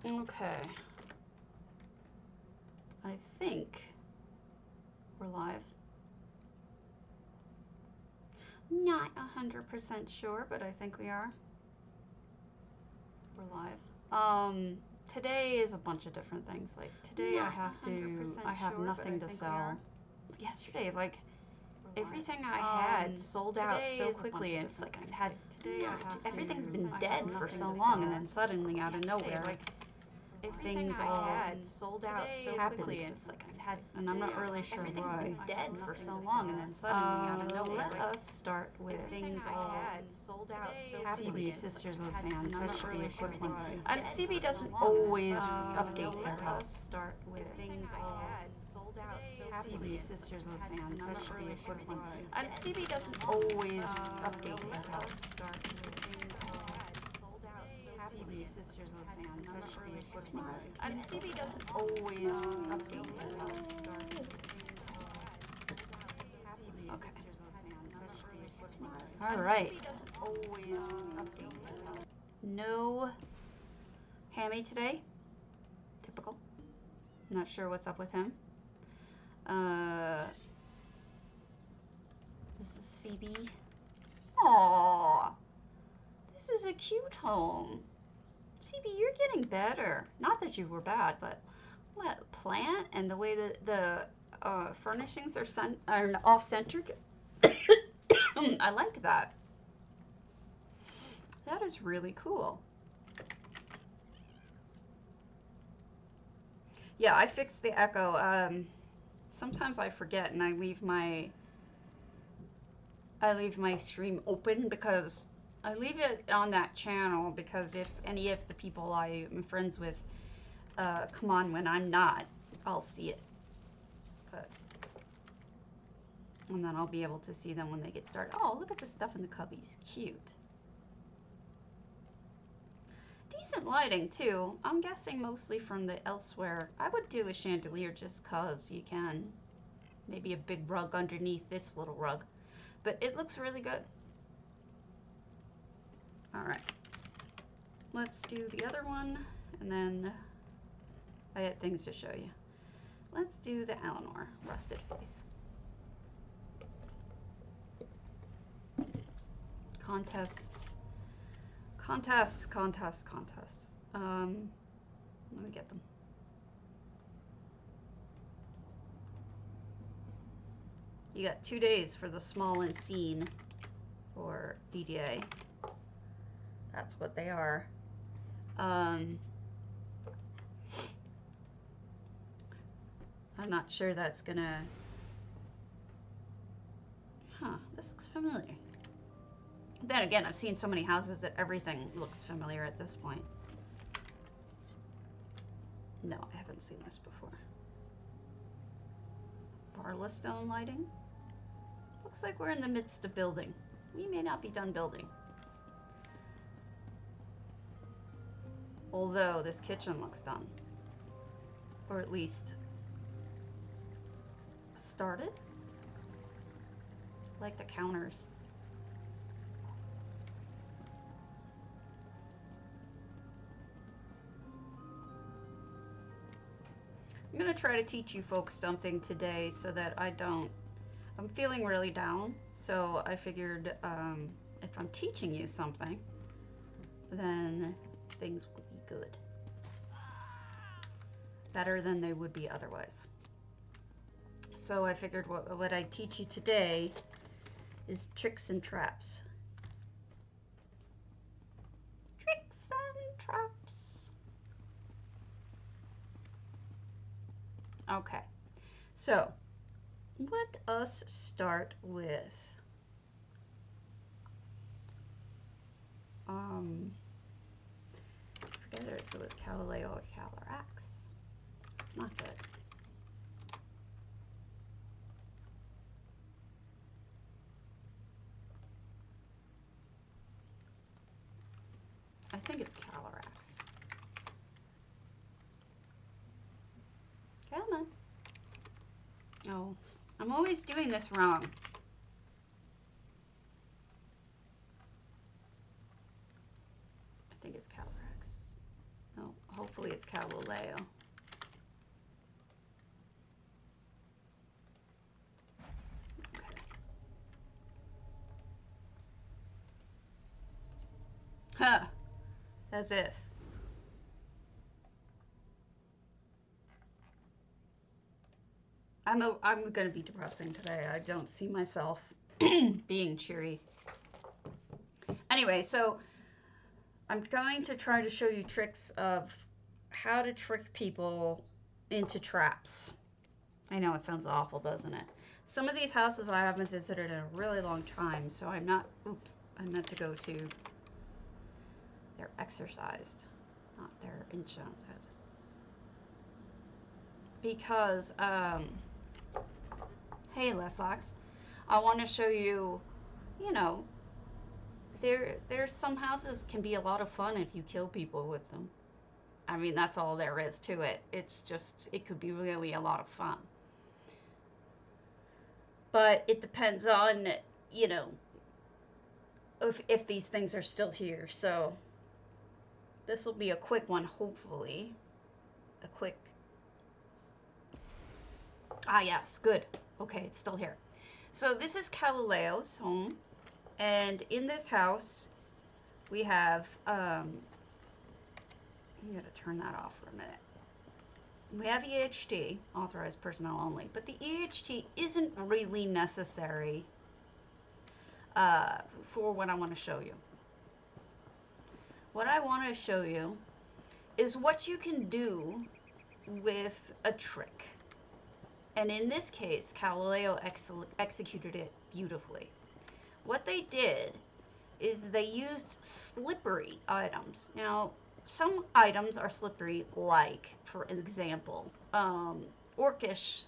Okay. I think we're live. Not 100% sure, but I think we are. We're live. Today is a bunch of different things. Like today I have nothing to sell. Yesterday, like everything I had sold out so quickly, and it's like I've had everything's been dead for so long, and then suddenly out of nowhere, like things all had sold out so quickly, and it's like I've had, and I'm not really sure why. Been dead for so long, and then suddenly out of nowhere. Let us start with things all had sold out so quickly. CB Sisters of the Sands. That should be a quick one. And CB doesn't always update their house. Start with things all had sold out so CB Sisters of the Sands. That should be a quick one. And CB doesn't always update their house. Start with things all had sold out so CB Sisters of the Sands. That should be a quick one. And CB doesn't always update their house. Start with things all had sold out. Okay. All right. No Hammy today. Typical. Not sure what's up with him. This is CB. Aww. This is a cute home. CB, you're getting better. Not that you were bad, but what plant and the way that the furnishings are off-centered. I like that. That is really cool. Yeah, I fixed the echo. Sometimes I forget and I leave my stream open because I leave it on that channel because if any of the people I am friends with come on when I'm not, I'll see it. And then I'll be able to see them when they get started. Oh, look at the stuff in the cubbies. Cute. Decent lighting, too. I'm guessing mostly from the elsewhere. I would do a chandelier just cause you can. Maybe a big rug underneath this little rug. But it looks really good. Alright. Let's do the other one, and then I had things to show you. Let's do the Eleanor Rusted Faith. Contests. Let me get them. You got 2 days for the small and seen for DDA. That's what they are. I'm not sure that's gonna... Huh, this looks familiar. Then again, I've seen so many houses that everything looks familiar at this point. No, I haven't seen this before. Barla stone lighting. Looks like we're in the midst of building. We may not be done building. Although this kitchen looks done. Or at least started. Like the counters. I'm gonna try to teach you folks something today so that I don't... I'm feeling really down, so I figured if I'm teaching you something, then things will be good. Better than they would be otherwise. So I figured what I'd teach you today is tricks and traps. Tricks and traps. Okay, so let us start with I forget if it was Galileo or Calyrax. It's not good. I think it's Calyrax. Come on. Oh, I'm always doing this wrong. I think it's Calyrax. No, hopefully it's it's Galileo. Okay. Huh. As if. I'm going to be depressing today. I don't see myself being cheery. Anyway, so I'm going to try to show you tricks of how to trick people into traps. I know it sounds awful, doesn't it? Some of these houses I haven't visited in a really long time, so I'm not, oops, I meant to go to, they're exercised, not their enchanted. Because, hey Lesox, I want to show you, you know, there's some houses can be a lot of fun if you kill people with them. I mean, that's all there is to it. It's just, it could be really a lot of fun. But it depends on, you know, if these things are still here. So this will be a quick one, hopefully. A quick. Ah, yes, good. Okay, it's still here. So this is Galileo's home. And in this house, we have, I'm going to turn that off for a minute. We have EHT, authorized personnel only, but the EHT isn't really necessary for what I want to show you. What I want to show you is what you can do with a trick. And in this case, Galileo executed it beautifully. What they did is they used slippery items. Now, some items are slippery, like, for example, orcish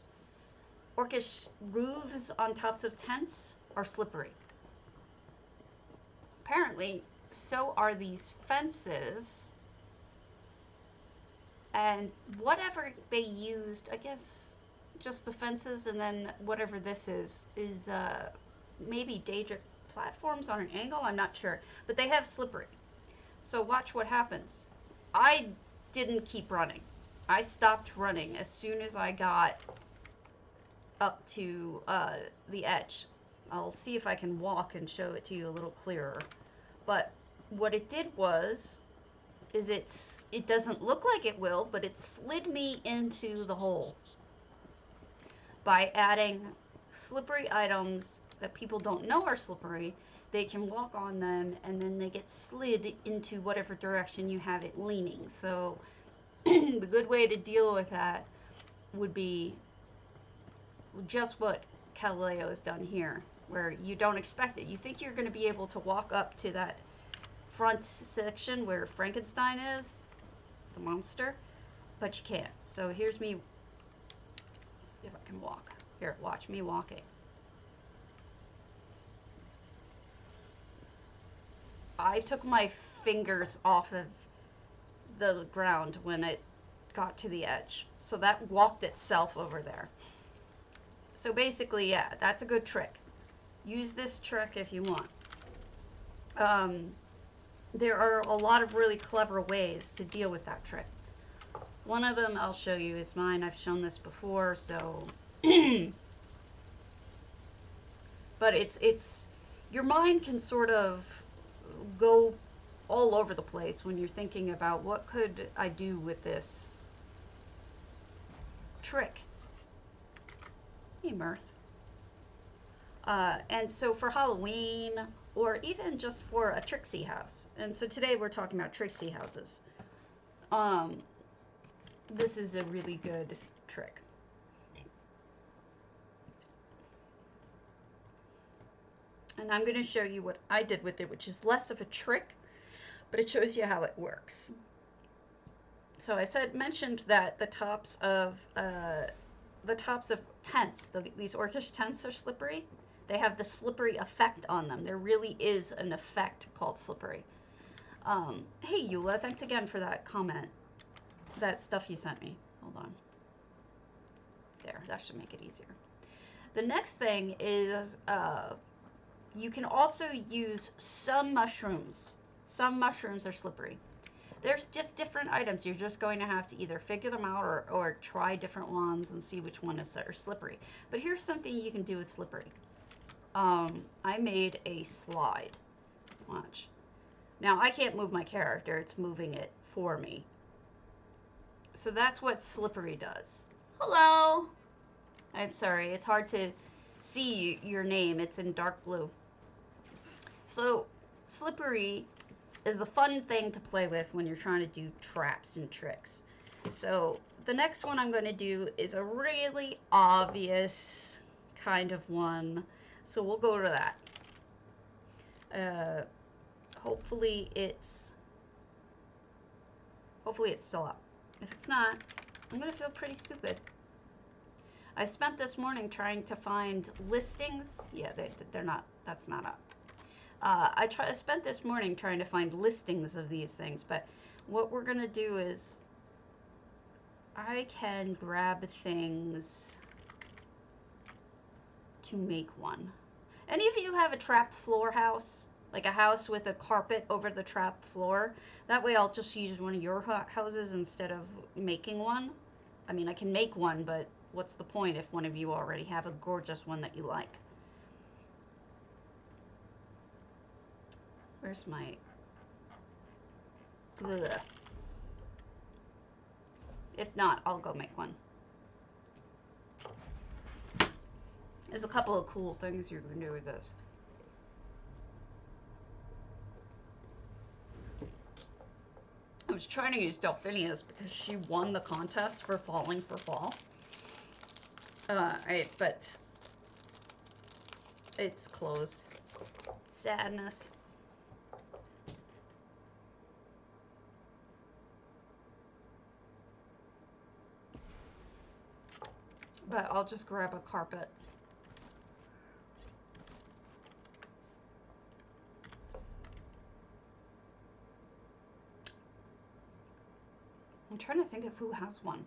roofs on tops of tents are slippery. Apparently, so are these fences. And whatever they used, I guess, just the fences, and then whatever this is maybe Daedric platforms on an angle, I'm not sure. But they have slippery. So watch what happens. I didn't keep running. I stopped running as soon as I got up to the edge. I'll see if I can walk and show it to you a little clearer. But what it did was, is it doesn't look like it will, but it slid me into the hole by adding slippery items that people don't know are slippery. They can walk on them, and then they get slid into whatever direction you have it leaning. So the good way to deal with that would be just what Galileo has done here, where you don't expect it. You think you're going to be able to walk up to that front section where Frankenstein is, the monster, but you can't. So here's me. Let's see if I can walk. Here, watch me walking. I took my fingers off of the ground when it got to the edge. So that walked itself over there. So basically, yeah, that's a good trick. Use this trick if you want. There are a lot of really clever ways to deal with that trick. One of them I'll show you is mine. I've shown this before, so... but it's... Your mind can sort of go all over the place when you're thinking about what could I do with this trick. Hey, Mirth. And so for Halloween, or even just for a Trixie house. And so today we're talking about Trixie houses. This is a really good trick. And I'm going to show you what I did with it, which is less of a trick, but it shows you how it works. So I mentioned that the tops of tents, these orcish tents are slippery. They have the slippery effect on them. There really is an effect called slippery. Hey, Eula, thanks again for that comment. That stuff you sent me. Hold on. There, that should make it easier. The next thing is you can also use some mushrooms. Some mushrooms are slippery. There's just different items. You're just going to have to either figure them out or try different ones and see which one is slippery. But here's something you can do with slippery. I made a slide. Watch. Now, I can't move my character. It's moving it for me. So that's what slippery does. Hello! I'm sorry. It's hard to see your name. It's in dark blue. So, slippery is a fun thing to play with when you're trying to do traps and tricks. So, the next one I'm going to do is a really obvious kind of one. So, we'll go to that. Hopefully it's still up. If it's not, I'm going to feel pretty stupid. I spent this morning trying to find listings. Yeah, they're not, that's not up. I spent this morning trying to find listings of these things, but what we're going to do is I can grab things to make one. Any of you have a trap floor house? Like a house with a carpet over the trap floor? That way I'll just use one of your houses instead of making one. I mean, I can make one, but what's the point if one of you already have a gorgeous one that you like? Where's my... Ugh. If not, I'll go make one. There's a couple of cool things you can do with this. I was trying to use Delphinia's because she won the contest for Falling for Fall. But it's closed. Sadness. But I'll just grab a carpet. I'm trying to think of who has one.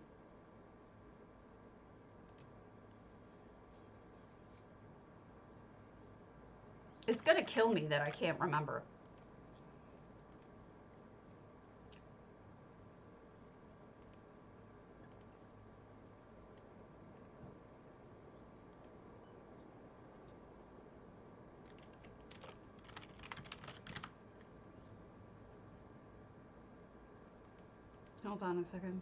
It's gonna kill me that I can't remember. Hold on a second.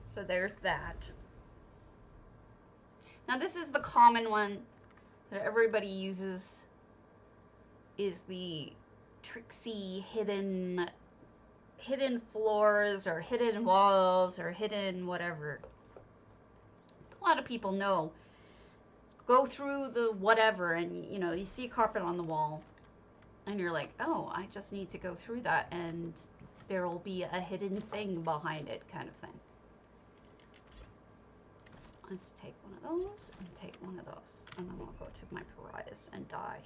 So there's that. Now this is the common one that everybody uses, is the tricksy hidden floors or hidden walls or hidden whatever. A lot of people know. Go through the whatever and you know, you see a carpet on the wall and you're like, oh, I just need to go through that and there will be a hidden thing behind it, kind of thing. Let's take one of those and take one of those. And then we'll go to my pariahs and die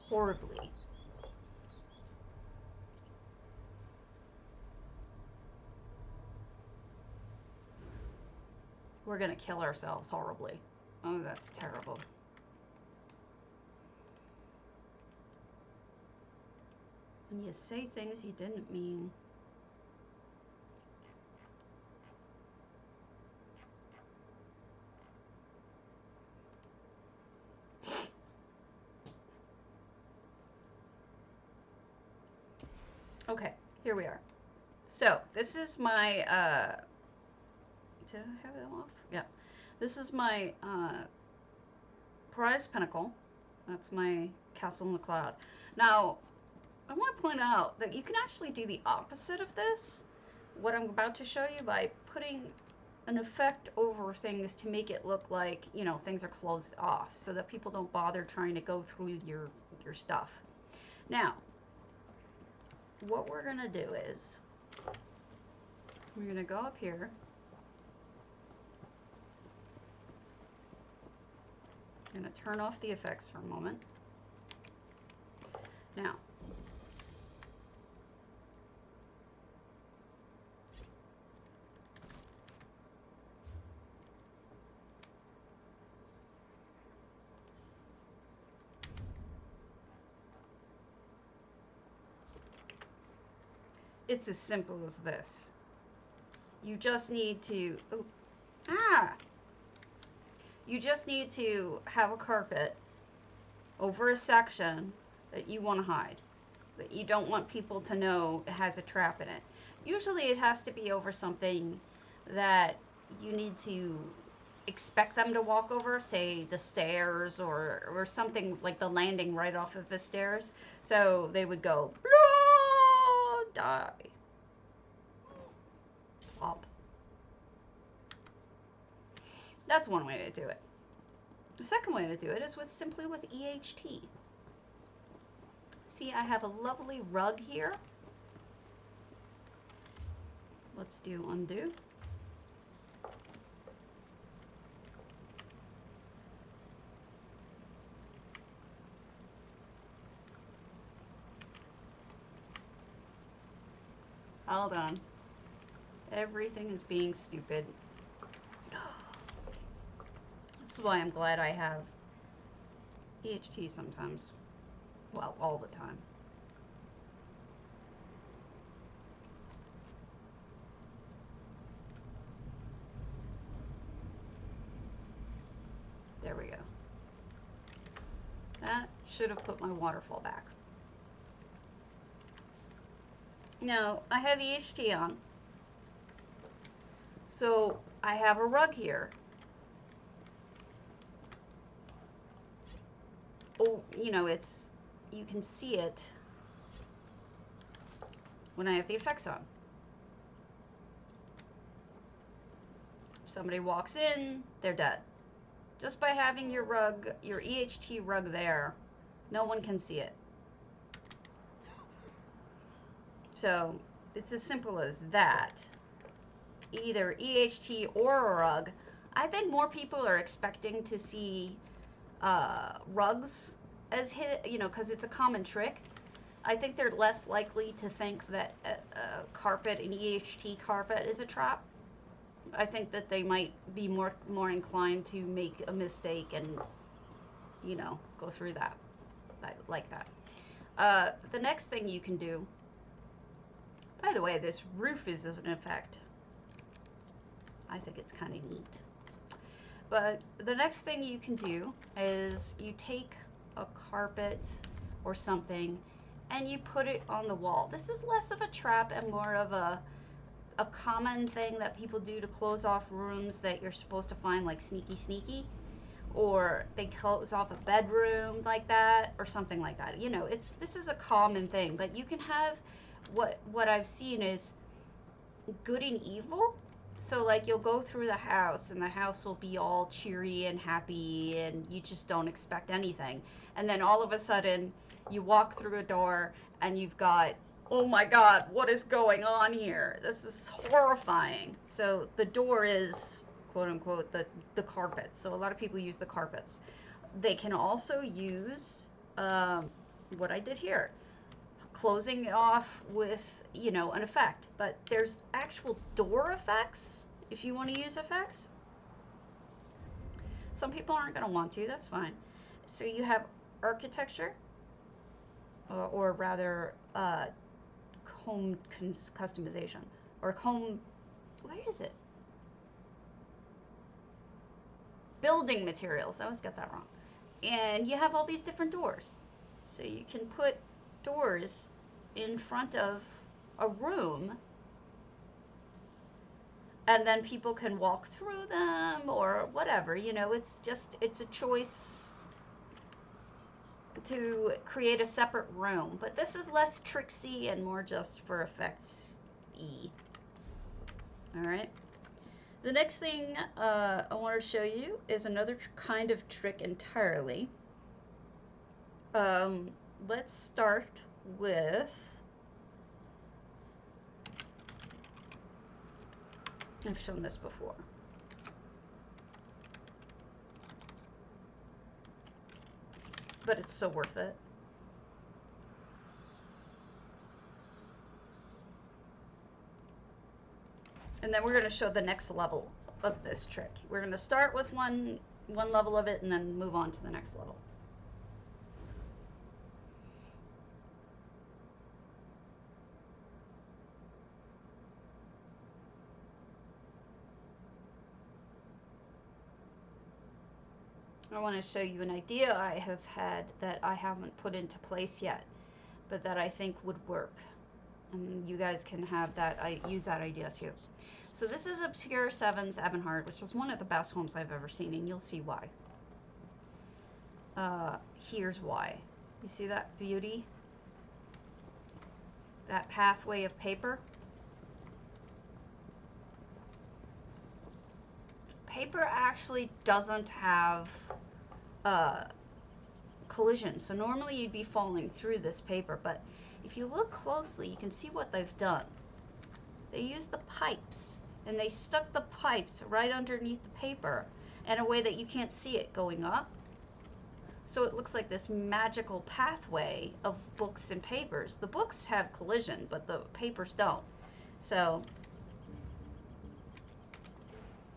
horribly. We're gonna kill ourselves horribly. Oh, that's terrible. When you say things you didn't mean. Okay, here we are. So, this is my, did I have it off? Yeah. This is my, Pariah's Pinnacle. That's my castle in the cloud. Now, I want to point out that you can actually do the opposite of this, what I'm about to show you, by putting an effect over things to make it look like, you know, things are closed off, so that people don't bother trying to go through your stuff. Now, what we're gonna do is we're gonna go up here, I'm gonna turn off the effects for a moment. Now it's as simple as this. You just need to, oh, ah, you just need to have a carpet over a section that you want to hide, that you don't want people to know it has a trap in it. Usually it has to be over something that you need to expect them to walk over, say the stairs or something like the landing right off of the stairs. So they would go, blah, die. Pop. That's one way to do it. The second way to do it is simply with EHT. See, I have a lovely rug here. Let's do undo. Hold on. Everything is being stupid. This is why I'm glad I have EHT sometimes. Well, all the time. There we go. That should have put my waterfall back. Now, I have EHT on. So, I have a rug here. Oh, you know, you can see it when I have the effects on. Somebody walks in, they're dead. Just by having your rug, your EHT rug there, no one can see it. So, it's as simple as that. Either EHT or a rug. I think more people are expecting to see rugs as hit, you know, because it's a common trick. I think they're less likely to think that a carpet, an EHT carpet, is a trap. I think that they might be more inclined to make a mistake and, you know, go through that like that. The next thing you can do. By the way, this roof is an effect. I think it's kind of neat. But the next thing you can do is you take a carpet or something and you put it on the wall. This is less of a trap and more of a common thing that people do to close off rooms that you're supposed to find, like sneaky, or they close off a bedroom like that or something like that. You know, this is a common thing, but you can have what I've seen is good and evil. So like you'll go through the house and the house will be all cheery and happy and you just don't expect anything. And then all of a sudden you walk through a door and you've got, oh my God, what is going on here? This is horrifying. So the door is, quote unquote, the carpet. So a lot of people use the carpets. They can also use what I did here. Closing it off with, you know, an effect, but there's actual door effects if you want to use effects. Some people aren't going to want to, that's fine. So you have architecture, or rather home customization, or home, where is it? Building materials, I always get that wrong. And you have all these different doors. So you can put doors in front of a room and then people can walk through them or whatever, you know, it's a choice to create a separate room, but this is less tricksy and more just for effects-y. All right. The next thing I want to show you is another kind of trick entirely. Let's start with, I've shown this before. But it's so worth it. And then we're going to show the next level of this trick. We're going to start with one level of it and then move on to the next level. I want to show you an idea I have had that I haven't put into place yet, but that I think would work. And you guys can have that, use that idea too. So this is Obscure 7's Ebonheart, which is one of the best homes I've ever seen, and you'll see why. Here's why. You see that beauty? That pathway of paper? Paper actually doesn't have collision, so normally you'd be falling through this paper, but if you look closely, you can see what they've done. They used the pipes, and they stuck the pipes right underneath the paper in a way that you can't see it going up. So it looks like this magical pathway of books and papers. The books have collision, but the papers don't. So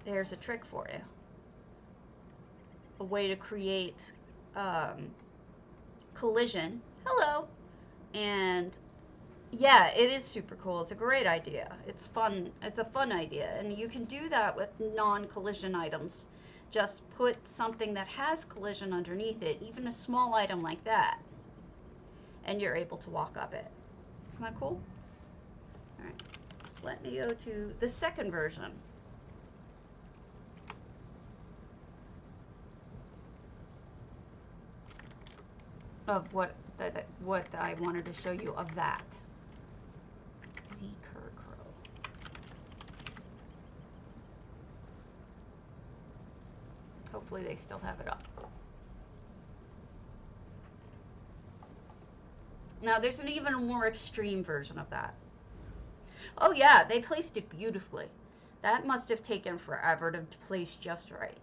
there's a trick for you. A way to create collision. Hello. And yeah, it is super cool. It's a great idea. It's fun. It's a fun idea. And you can do that with non-collision items. Just put something that has collision underneath it, even a small item like that, and you're able to walk up it. Isn't that cool? All right. Let me go to the second version. Of what I wanted to show you of that. Z Kurkro. Hopefully they still have it up. Now there's an even more extreme version of that. Oh yeah, they placed it beautifully. That must have taken forever to place just right.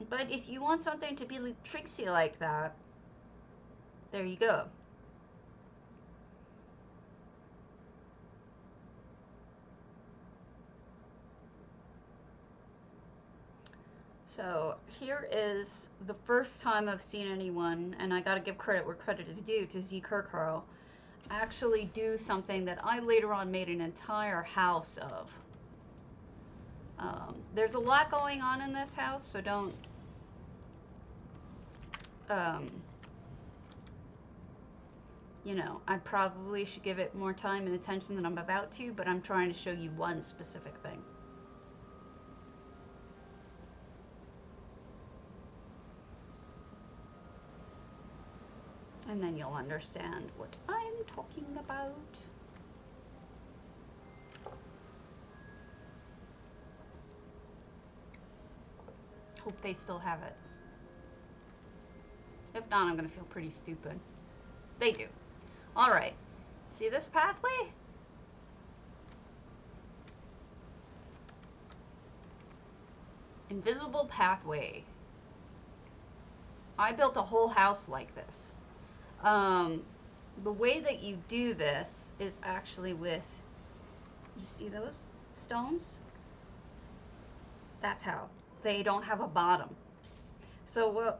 But if you want something to be tricksy like that, there you go. So here is the first time I've seen anyone, and I gotta give credit where credit is due, to Z Kurkro, actually do something that I later on made an entire house of. There's a lot going on in this house, so don't you know, I probably should give it more time and attention than I'm about to, but I'm trying to show you one specific thing. And then you'll understand what I'm talking about. Hope they still have it. If not, I'm gonna feel pretty stupid. They do. All right, see this pathway? Invisible pathway. I built a whole house like this. The way that you do this is actually with, you see those stones? That's how. They don't have a bottom. So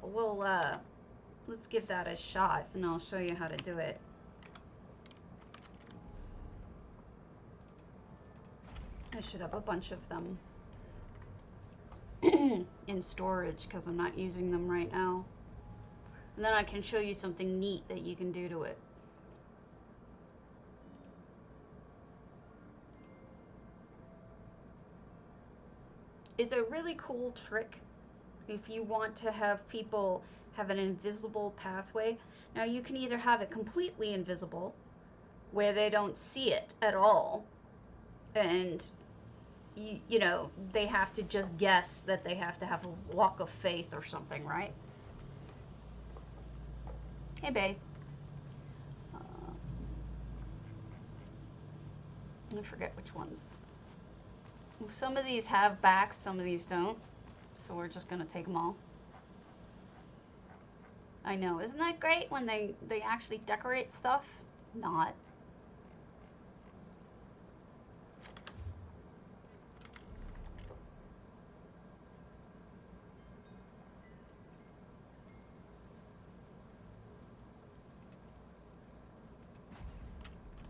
let's give that a shot, and I'll show you how to do it. I should have a bunch of them in storage because I'm not using them right now. And then I can show you something neat that you can do to it. It's a really cool trick if you want to have people have an invisible pathway. Now you can either have it completely invisible, where they don't see it at all, and you know, they have to just guess that they have to have a walk of faith or something, right? Hey, babe. I forget which ones. Some of these have backs, some of these don't. So we're just gonna take them all. I know, isn't that great when they actually decorate stuff? Not.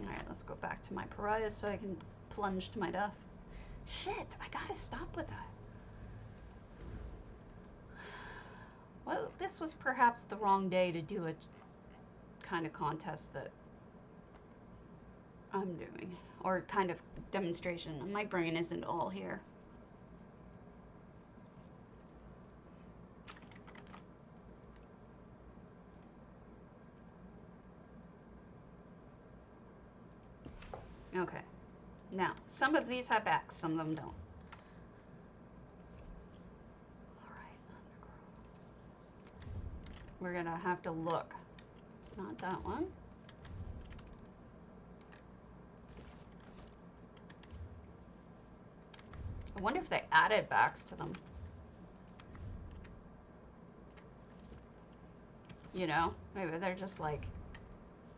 Alright, let's go back to my pariahs so I can plunge to my death. Shit, I gotta stop with that. What this was perhaps the wrong day to do a kind of contest that I'm doing, or kind of demonstration. My brain isn't all here. Okay. Now, some of these have backs, some of them don't. Alright, we're gonna have to look. Not that one. I wonder if they added backs to them. You know, maybe they're just like,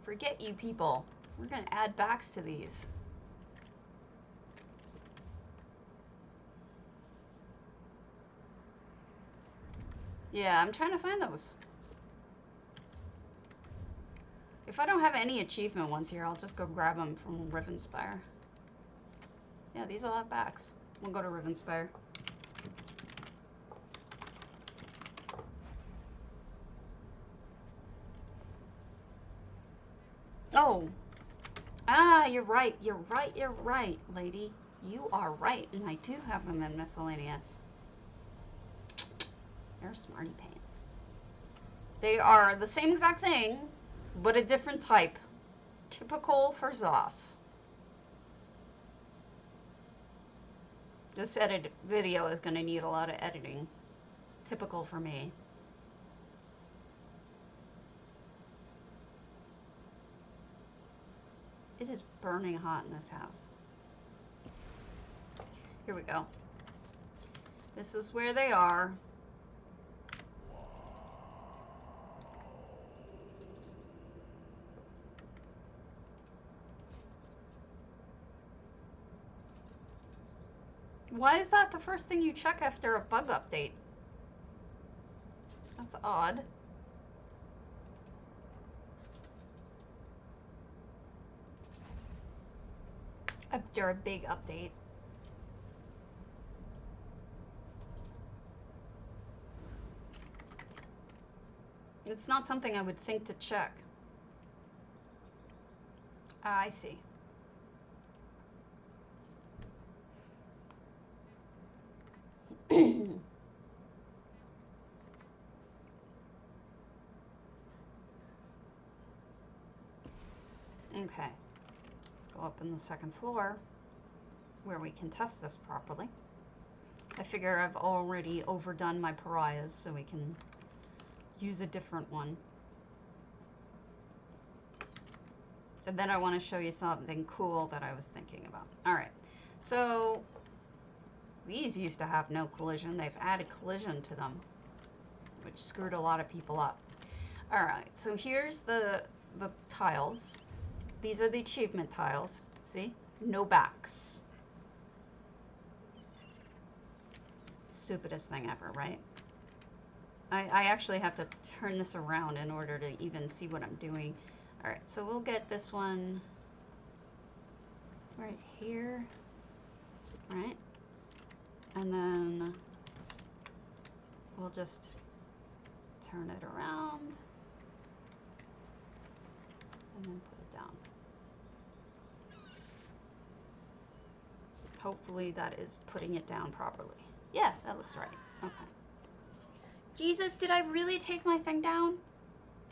forget you people. We're gonna add backs to these. Yeah, I'm trying to find those. If I don't have any achievement ones here, I'll just go grab them from Rivenspire. Yeah, these all have backs. We'll go to Rivenspire. Oh. Ah, you're right. You're right. You're right, lady. You are right. And I do have them in miscellaneous. They're smarty pants. They are the same exact thing, but a different type. Typical for Zos. This video is going to need a lot of editing. Typical for me. It is burning hot in this house. Here we go. This is where they are. Why is that the first thing you check after a bug update? That's odd. After a big update. It's not something I would think to check. Ah, I see. Okay, let's go up in the second floor where we can test this properly. I figure I've already overdone my pariahs, so we can use a different one. And then I want to show you something cool that I was thinking about. Alright, so these used to have no collision. They've added collision to them, which screwed a lot of people up. Alright, so here's the tiles. These are the achievement tiles. See? No backs. Stupidest thing ever, right? I actually have to turn this around in order to even see what I'm doing. Alright, so we'll get this one right here. Right? And then we'll just turn it around. And then put it down. Hopefully that is putting it down properly. Yeah, that looks right. Okay. Jesus, did I really take my thing down?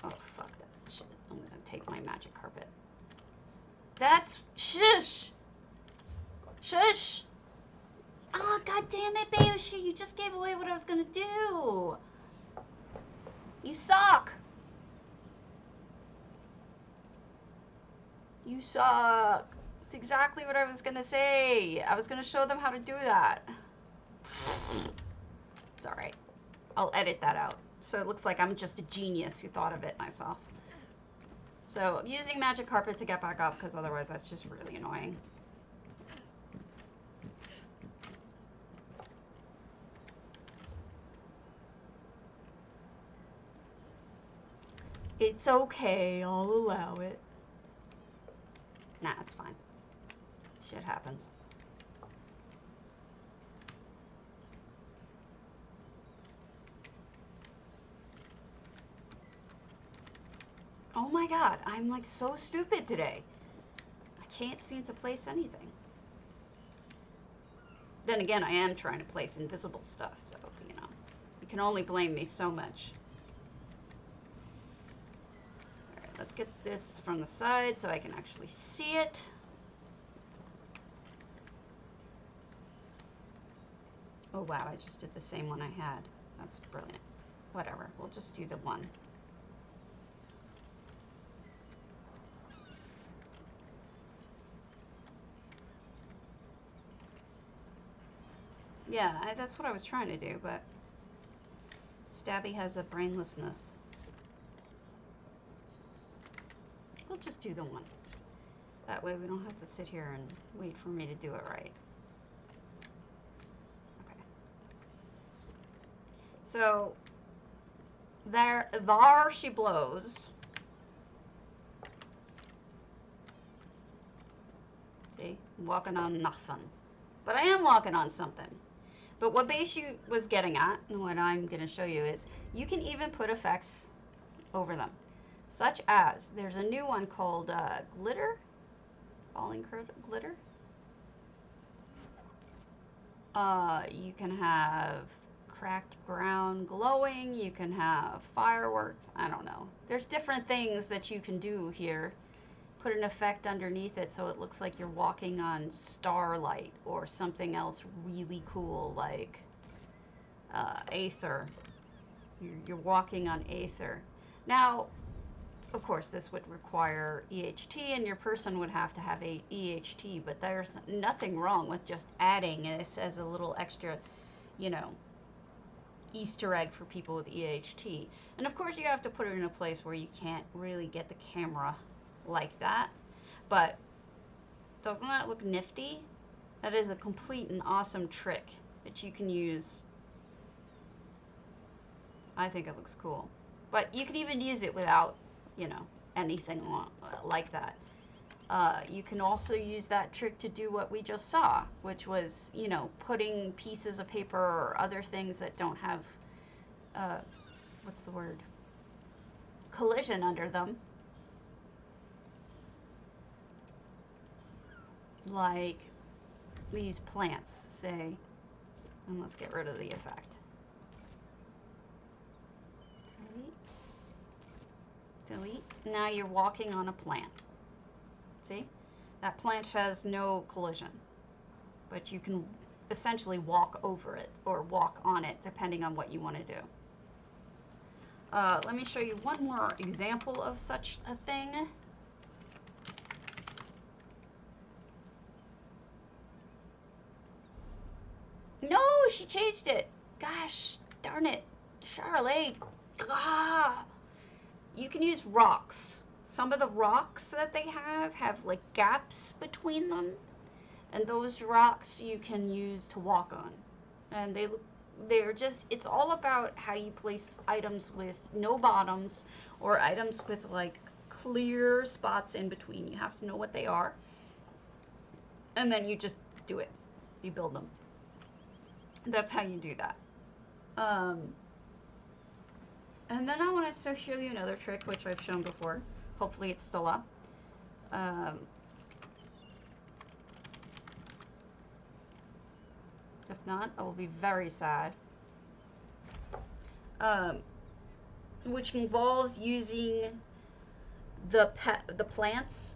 Oh, fuck that shit. I'm gonna take my magic carpet. That's... Shush! Shush! Oh, god damn it, Bayushi. You just gave away what I was gonna do. You suck. You suck. That's exactly what I was gonna say. I was gonna show them how to do that. It's alright. I'll edit that out. So it looks like I'm just a genius who thought of it myself. So I'm using magic carpet to get back up because otherwise that's just really annoying. It's okay, I'll allow it. Nah, it's fine. Shit happens. Oh my god, I'm like so stupid today. I can't seem to place anything. Then again, I am trying to place invisible stuff, so, you know, you can only blame me so much. Alright, let's get this from the side so I can actually see it. Oh wow, I just did the same one I had. That's brilliant. Whatever, we'll just do the one. Yeah, that's what I was trying to do, but Stabby has a brainlessness. We'll just do the one. That way we don't have to sit here and wait for me to do it right. Okay. So, there she blows. See? I'm walking on nothing. But I am walking on something. But what Beidou was getting at, and what I'm going to show you, is you can even put effects over them. Such as, there's a new one called Glitter. Falling Glitter. You can have cracked ground glowing. You can have fireworks. I don't know. There's different things that you can do here. Put an effect underneath it so it looks like you're walking on starlight or something else really cool like aether. You're walking on aether. Now, of course, this would require EHT and your person would have to have a EHT, but there's nothing wrong with just adding this as a little extra, you know, Easter egg for people with EHT. And of course you have to put it in a place where you can't really get the camera like that, but doesn't that look nifty? That is a complete and awesome trick that you can use. I think it looks cool, but you can even use it without, you know, anything like that. You can also use that trick to do what we just saw, which was, you know, putting pieces of paper or other things that don't have what's the word, collision under them. Like these plants, say, and let's get rid of the effect. Delete. Now you're walking on a plant. See? That plant has no collision, but you can essentially walk over it or walk on it depending on what you want to do. Let me show you one more example of such a thing. No, she changed it. Gosh, darn it. Charlotte. Ah. You can use rocks. Some of the rocks that they have like gaps between them. And those rocks you can use to walk on. And they're just, it's all about how you place items with no bottoms or items with like clear spots in between. You have to know what they are. And then you just do it. You build them. That's how you do that. And then I want to show you another trick, which I've shown before. Hopefully it's still up. If not, I will be very sad. Which involves using the plants.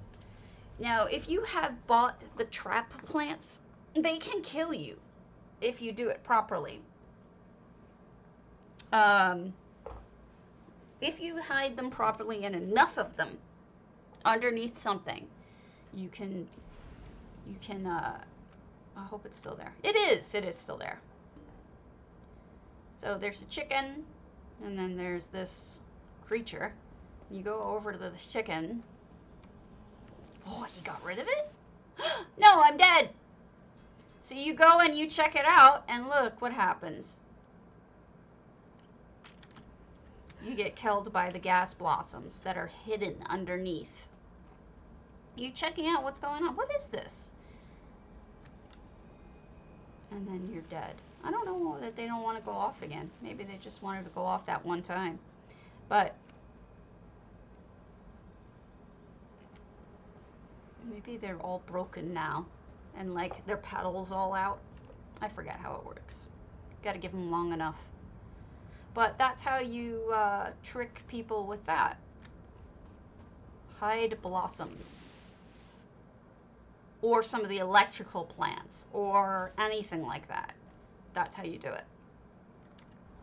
Now, if you have bought the trap plants, they can kill you if you do it properly. If you hide them properly and enough of them underneath something, you can, I hope it's still there. It is still there. So there's a chicken, and then there's this creature. You go over to the chicken. Oh, he got rid of it? No, I'm dead. So you go and you check it out, and look what happens. You get killed by the gas blossoms that are hidden underneath. You're checking out what's going on. What is this? And then you're dead. I don't know that they don't want to go off again. Maybe they just wanted to go off that one time. But Maybe they're all broken now and like their petals all out. I forget how it works. Got to give them long enough. But that's how you trick people with that. Hide blossoms. Or some of the electrical plants. Or anything like that. That's how you do it.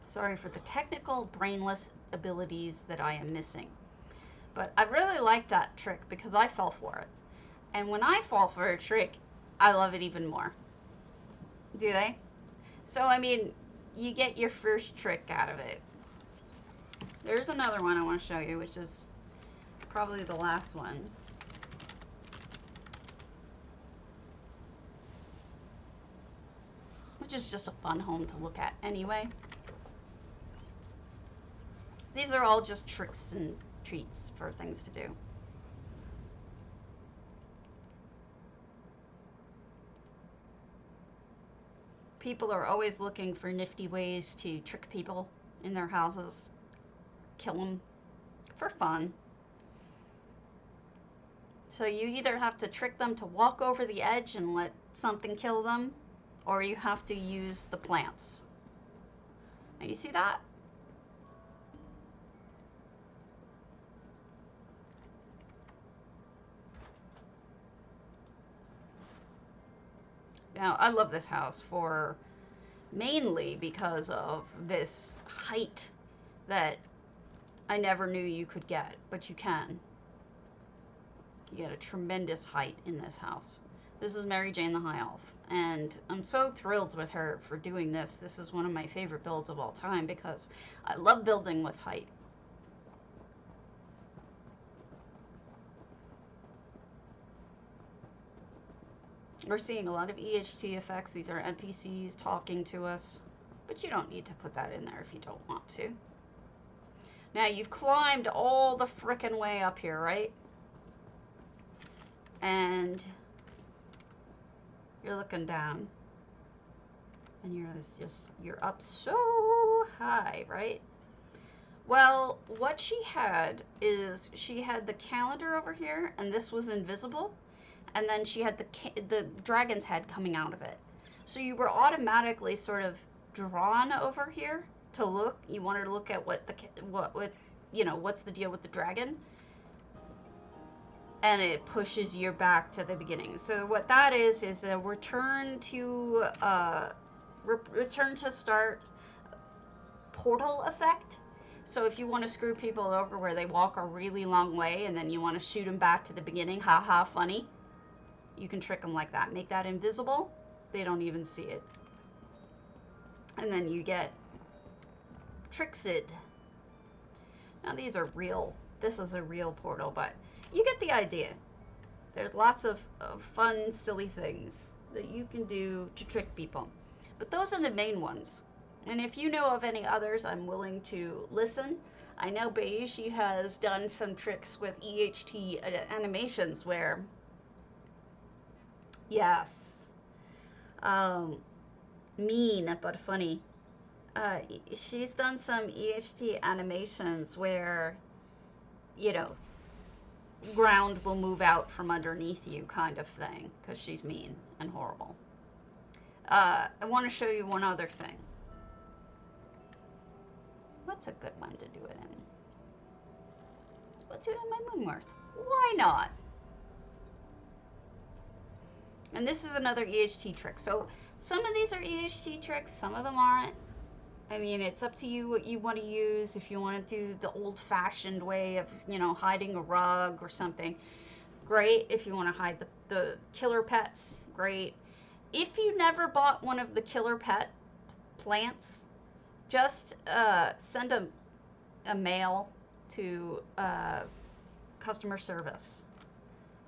Sorry for the technical, brainless abilities that I am missing. But I really like that trick because I fell for it. And when I fall for a trick, I love it even more. Do they? So, I mean, you get your first trick out of it. There's another one I want to show you, which is probably the last one. Which is just a fun home to look at anyway. These are all just tricks and treats for things to do. People are always looking for nifty ways to trick people in their houses. Kill them for fun. So you either have to trick them to walk over the edge and let something kill them, or you have to use the plants. Now you see that? Now, I love this house for mainly because of this height that I never knew you could get, but you can. You get a tremendous height in this house. This is Mary Jane the High Elf, and I'm so thrilled with her for doing this. This is one of my favorite builds of all time because I love building with height. We're seeing a lot of EHT effects. These are NPCs talking to us, but you don't need to put that in there if you don't want to. Now you've climbed all the frickin' way up here, right? And you're looking down, and you're up so high, right? Well, what she had is she had the calendar over here, and this was invisible. And then she had the dragon's head coming out of it. So you were automatically sort of drawn over here to look. You wanted to look at what's the deal with the dragon. And it pushes you back to the beginning. So what that is a return to start portal effect. So if you want to screw people over where they walk a really long way and then you want to shoot them back to the beginning, haha, funny. You can trick them like that. Make that invisible. They don't even see it. And then you get Trixid. Now these are real. This is a real portal, but you get the idea. There's lots of fun, silly things that you can do to trick people. But those are the main ones. And if you know of any others, I'm willing to listen. I know Bayushi has done some tricks with EHT animations where... Yes. Mean, but funny. She's done some EHT animations where, ground will move out from underneath you kind of thing, because she's mean and horrible. I want to show you one other thing. What's a good one to do it in? Let's do it in my Moonworth. Why not? And this is another EHT trick. So some of these are EHT tricks, some of them aren't. I mean, it's up to you what you want to use. If you want to do the old-fashioned way of, hiding a rug or something, great. If you want to hide the killer pets, great. If you never bought one of the killer pet plants, just send a mail to customer service,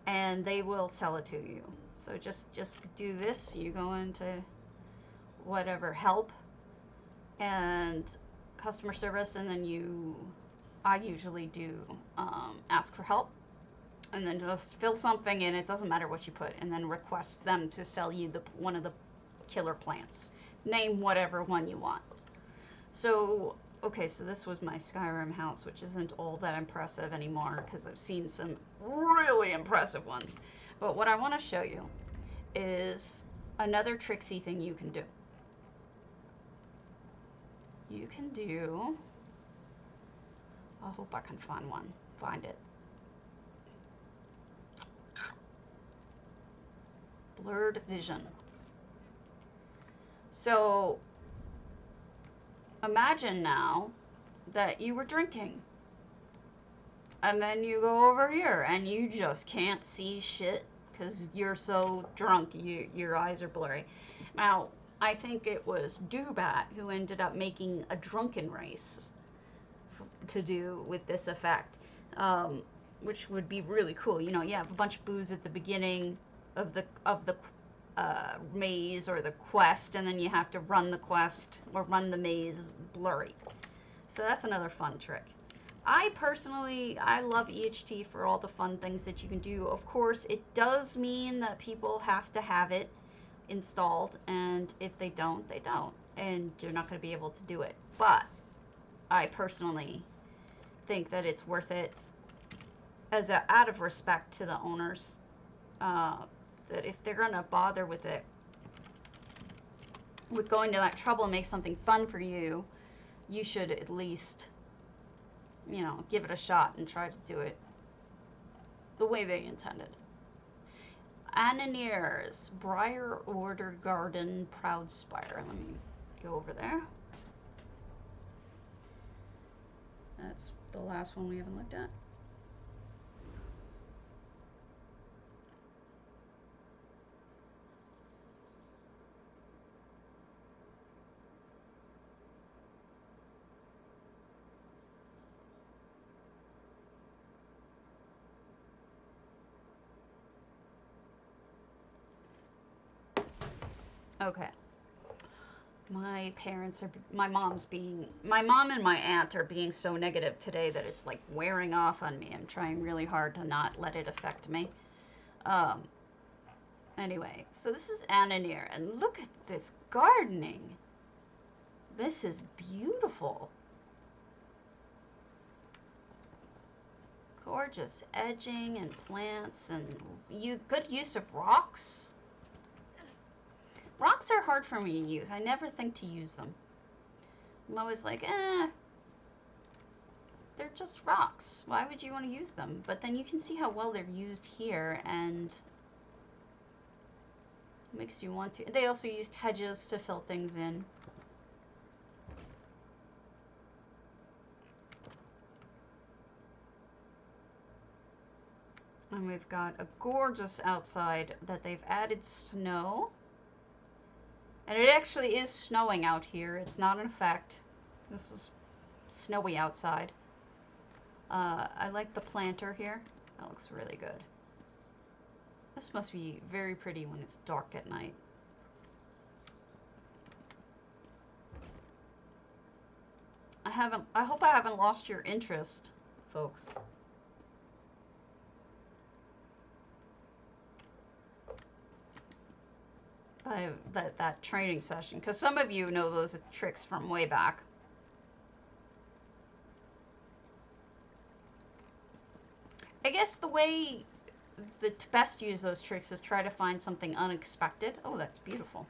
and they will sell it to you. So just do this. You go into whatever, help and customer service, and then I usually do ask for help, and then just fill something in. It doesn't matter what you put, and then request them to sell you one of the killer plants. Name whatever one you want. So, okay, so this was my Skyrim house, which isn't all that impressive anymore because I've seen some really impressive ones. But what I want to show you is another tricksy thing you can do. You can do, I hope I can find it. Blurred vision. So imagine now that you were drinking and then you go over here and you just can't see shit because you're so drunk, your eyes are blurry. Now, I think it was Doobat who ended up making a drunken race to do with this effect, which would be really cool. You know, you have a bunch of booze at the beginning of the maze or the quest, and then you have to run the quest or run the maze blurry. So that's another fun trick. I love EHT for all the fun things that you can do. Of course, it does mean that people have to have it installed, and if they don't, they don't, and you're not going to be able to do it. But I personally think that it's worth it out of respect to the owners, that if they're going to bother with it, with going to that trouble and make something fun for you, you should at least, you know, give it a shot and try to do it the way they intended. Ananiers, Briar Order Garden, Proud Spire. Let me go over there. That's the last one we haven't looked at. Okay. My mom and my aunt are being so negative today that it's like wearing off on me. I'm trying really hard to not let it affect me. Anyway, so this is Ananier, and look at this gardening. This is beautiful. Gorgeous edging and plants and good use of rocks. Rocks are hard for me to use. I never think to use them. I'm always like, they're just rocks. Why would you want to use them? But then you can see how well they're used here, and it makes you want to. They also used hedges to fill things in. And we've got a gorgeous outside that they've added snow. And it actually is snowing out here. It's not an effect. This is snowy outside. I like the planter here. That looks really good. This must be very pretty when it's dark at night. I hope I haven't lost your interest, folks. That training session, because some of you know those tricks from way back. I guess the way to best use those tricks is try to find something unexpected. Oh, that's beautiful.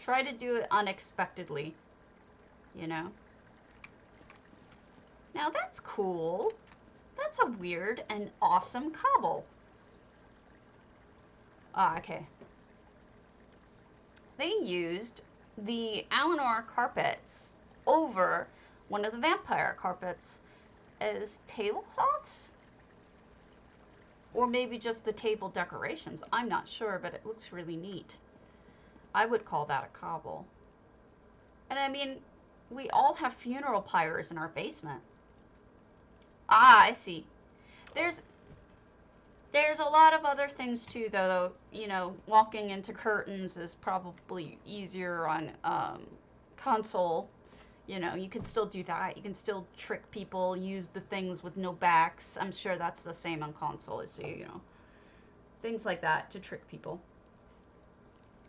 Try to do it unexpectedly, you know. Now that's cool. That's a weird and awesome cobble. Ah, okay. They used the Alinor carpets over one of the vampire carpets as tablecloths? Or maybe just the table decorations. I'm not sure, but it looks really neat. I would call that a cobble. And I mean, we all have funeral pyres in our basement. Ah, I see. There's a lot of other things too, though. You know, walking into curtains is probably easier on console. You know, you can still do that. You can still trick people, use the things with no backs. I'm sure that's the same on console, so, you know, things like that to trick people.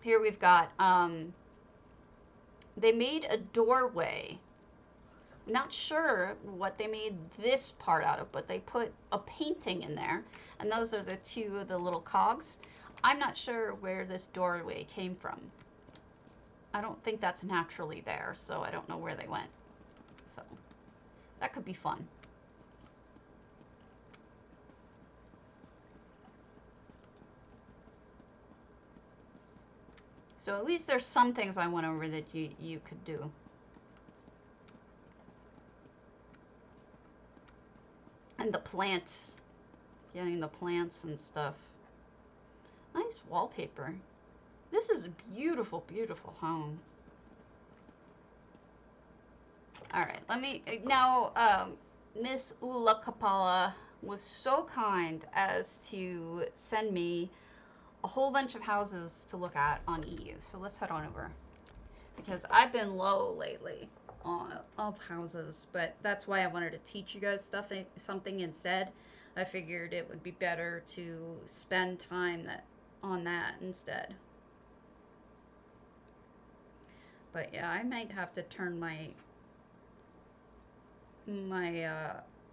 Here we've got, they made a doorway Not sure what they made this part out of, but they put a painting in there, and those are the two of the little cogs. I'm not sure where this doorway came from. I don't think that's naturally there, so I don't know where they went. So that could be fun. So at least there's some things I went over that you could do. And the plants. Getting the plants and stuff. Nice wallpaper. This is a beautiful, beautiful home. Alright, let me... Now, Miss Ula Kapala was so kind as to send me a whole bunch of houses to look at on EU. So let's head on over. Because I've been low lately of houses, but that's why I wanted to teach you guys something instead. I figured it would be better to spend time on that instead. But yeah, I might have to turn my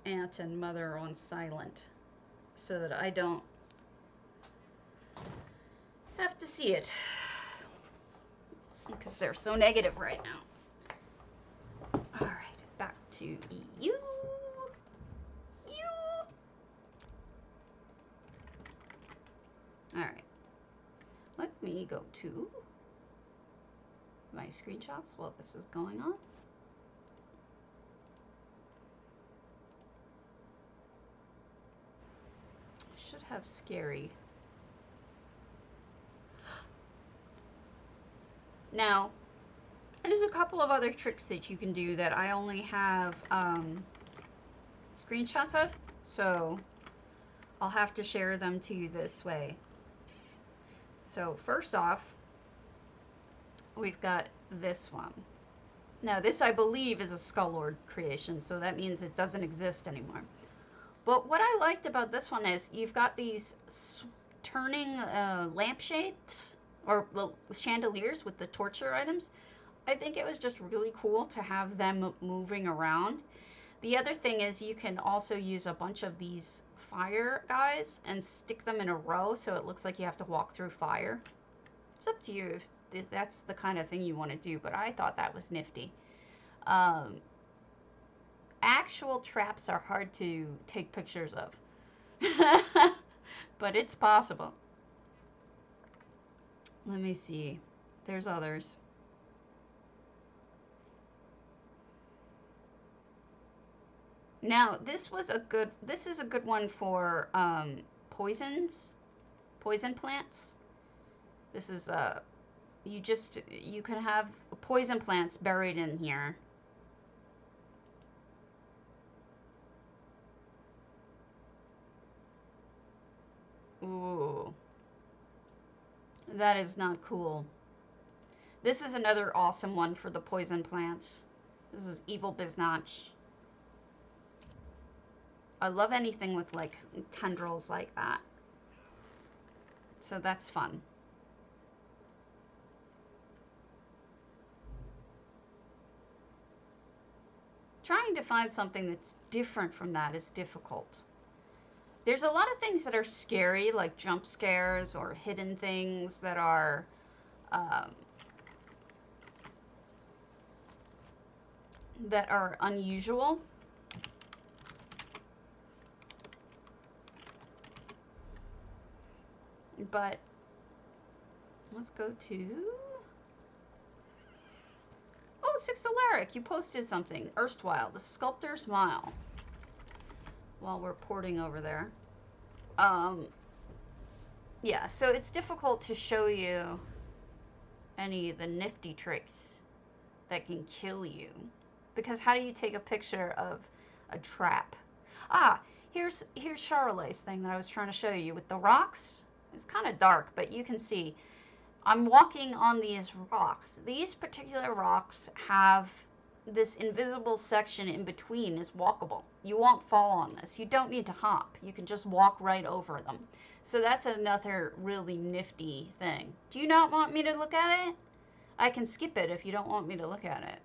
aunt and mother on silent so that I don't have to see it, because they're so negative right now. Alright, back to EU. Alright, let me go to my screenshots while this is going on. I should have scary. Now, there's a couple of other tricks that you can do that I only have screenshots of, so I'll have to share them to you this way. So first off, we've got this one. Now this, I believe, is a Skull Lord creation, so that means it doesn't exist anymore. But what I liked about this one is you've got these turning lampshades, or chandeliers with the torture items. I think it was just really cool to have them moving around. The other thing is you can also use a bunch of these fire guys and stick them in a row so it looks like you have to walk through fire. It's up to you if that's the kind of thing you want to do, but I thought that was nifty. Actual traps are hard to take pictures of, but it's possible. Let me see. There's others. Now, this is a good one for poison plants. This is you can have poison plants buried in here. Ooh. That is not cool. This is another awesome one for the poison plants. This is Evil Biznatch. I love anything with like tendrils like that. So that's fun. Trying to find something that's different from that is difficult. There's a lot of things that are scary, like jump scares or hidden things that are unusual. But let's go to... Oh, Six Alaric, you posted something. Erstwhile, the Sculptor's Mile. While we're porting over there. Yeah, so it's difficult to show you any of the nifty tricks that can kill you. Because how do you take a picture of a trap? Ah, here's Charolai's thing that I was trying to show you with the rocks. It's kind of dark, but you can see. I'm walking on these rocks. These particular rocks have this invisible section in between is walkable. You won't fall on this. You don't need to hop. You can just walk right over them. So that's another really nifty thing. Do you not want me to look at it? I can skip it if you don't want me to look at it.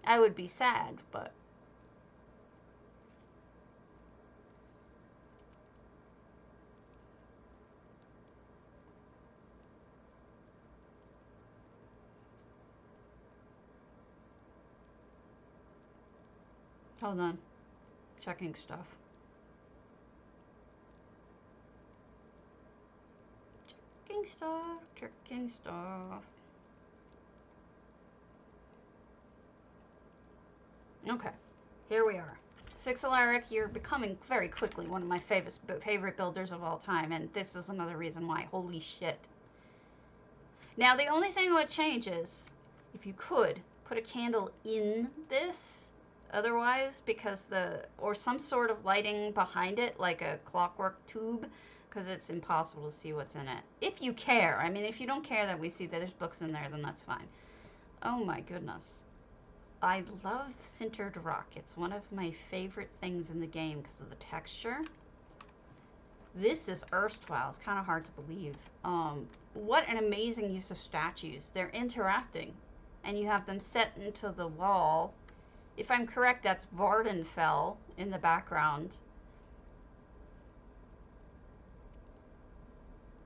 I would be sad, but... Hold on. Checking stuff. Checking stuff. Okay, here we are. 6 Alaric, you're becoming very quickly one of my favorite builders of all time, and this is another reason why. Holy shit. Now, the only thing I would change is, if you could, put a candle in this, otherwise, because or some sort of lighting behind it, like a clockwork tube, because it's impossible to see what's in it. If you care. I mean, if you don't care that we see that there's books in there, then that's fine. Oh my goodness. I love sintered rock. It's one of my favorite things in the game because of the texture. This is erstwhile. It's kind of hard to believe. What an amazing use of statues. They're interacting, and you have them set into the wall. If I'm correct, that's Vardenfell in the background.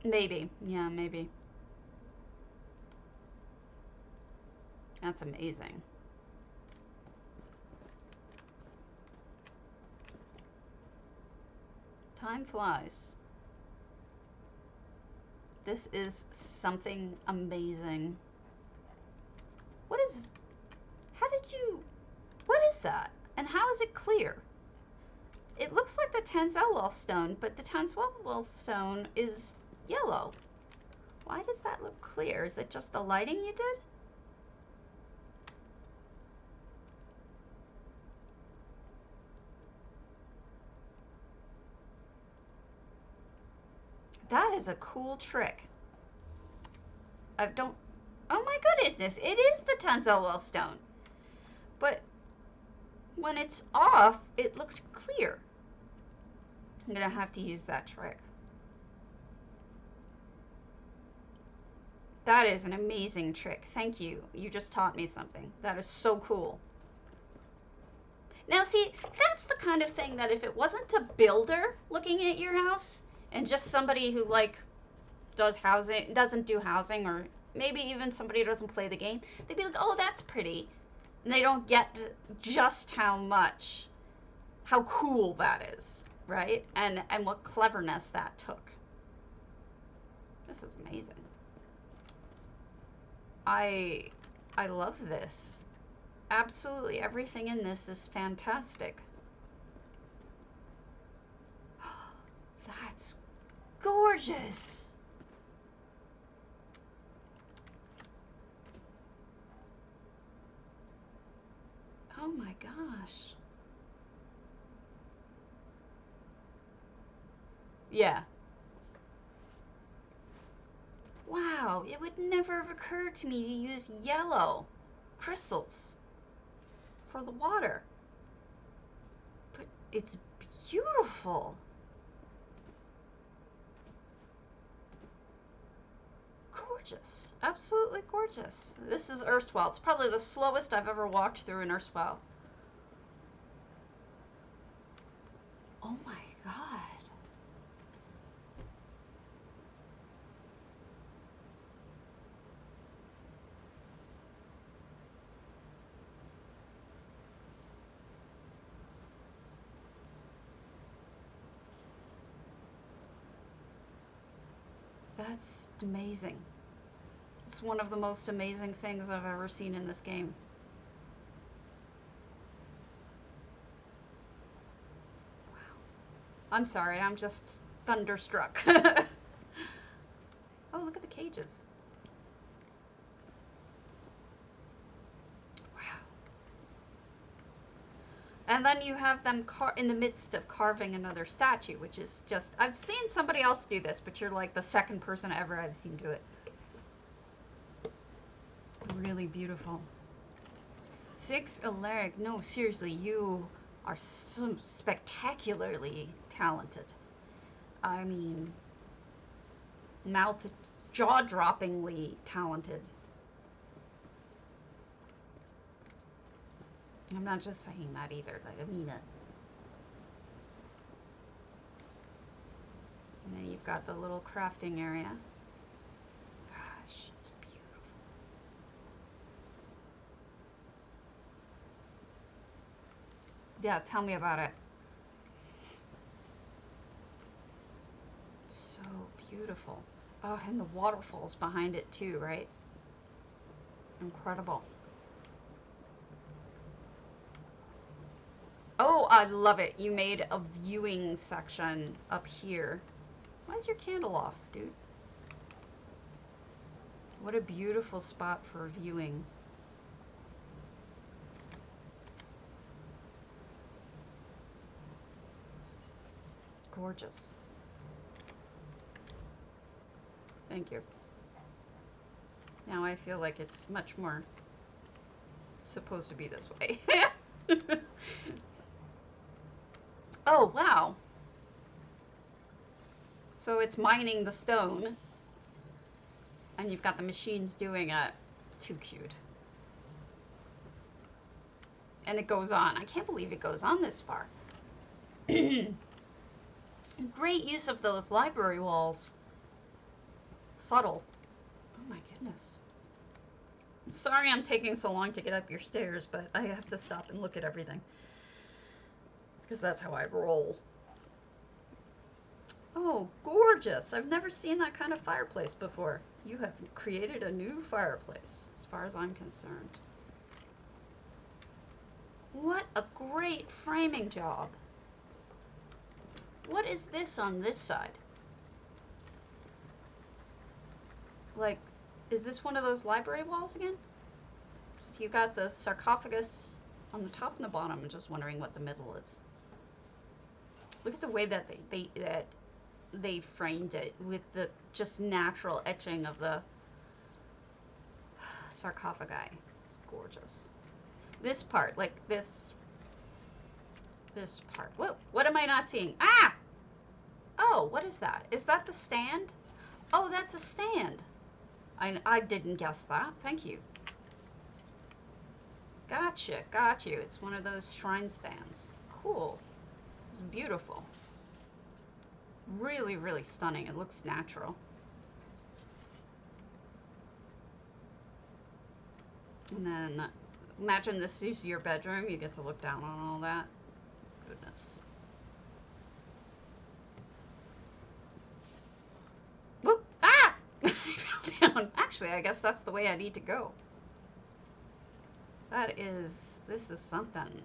Maybe. Yeah, maybe. That's amazing. Time flies. This is something amazing. What is that? And how is it clear? It looks like the Tanzellwell stone, but the Tanzellwell stone is yellow. Why does that look clear? Is it just the lighting you did? That is a cool trick. Oh my goodness, it is the Tanzellwell stone. But when it's off, it looked clear. I'm gonna have to use that trick. That is an amazing trick. Thank you. You just taught me something. That is so cool. Now see, that's the kind of thing that if it wasn't a builder looking at your house, and just somebody who like doesn't do housing, or maybe even somebody who doesn't play the game, they'd be like, oh, that's pretty. And they don't get just how cool that is, right? And what cleverness that took. This is amazing. I love this. Absolutely everything in this is fantastic. That's gorgeous. Oh my gosh. Yeah. Wow, it would never have occurred to me to use yellow crystals for the water. But it's beautiful. Gorgeous. Absolutely gorgeous. This is Erstwhile. It's probably the slowest I've ever walked through an Erstwhile. Oh my god. That's amazing. It's one of the most amazing things I've ever seen in this game. Wow. I'm sorry, I'm just thunderstruck. Oh, look at the cages. Wow. And then you have them in the midst of carving another statue, which is just... I've seen somebody else do this, but you're like the second person ever I've seen do it. Really beautiful. 6 Alaric. No, seriously, you are so spectacularly talented. I mean, jaw-droppingly talented. I'm not just saying that either. I mean it. And then you've got the little crafting area. Gosh, it's beautiful. Yeah, tell me about it. It's so beautiful. Oh, and the waterfalls behind it too, right? Incredible. Oh, I love it. You made a viewing section up here. Why is your candle off, dude? What a beautiful spot for viewing. Gorgeous. Thank you. Now I feel like it's much more supposed to be this way. Oh, wow. So it's mining the stone, and you've got the machines doing it. Too cute. And it goes on. I can't believe it goes on this far. Great use of those library walls. Subtle. Oh my goodness. Sorry I'm taking so long to get up your stairs, but I have to stop and look at everything. Because that's how I roll. Oh, gorgeous. I've never seen that kind of fireplace before. You have created a new fireplace, as far as I'm concerned. What a great framing job. What is this on this side? Like, is this one of those library walls again? So you got the sarcophagus on the top and the bottom. I'm just wondering what the middle is. Look at the way that they framed it with the just natural etching of the sarcophagi. It's gorgeous. This part, like this part. Whoa, what am I not seeing? Ah! Oh, what is that? Is that the stand? Oh, that's a stand. I didn't guess that. Thank you. Gotcha, got you. It's one of those shrine stands. Cool. It's beautiful. Really, really stunning. It looks natural. And then, imagine this is your bedroom. You get to look down on all that. Goodness. Whoop! Ah! I fell down. Actually, I guess that's the way I need to go. This is something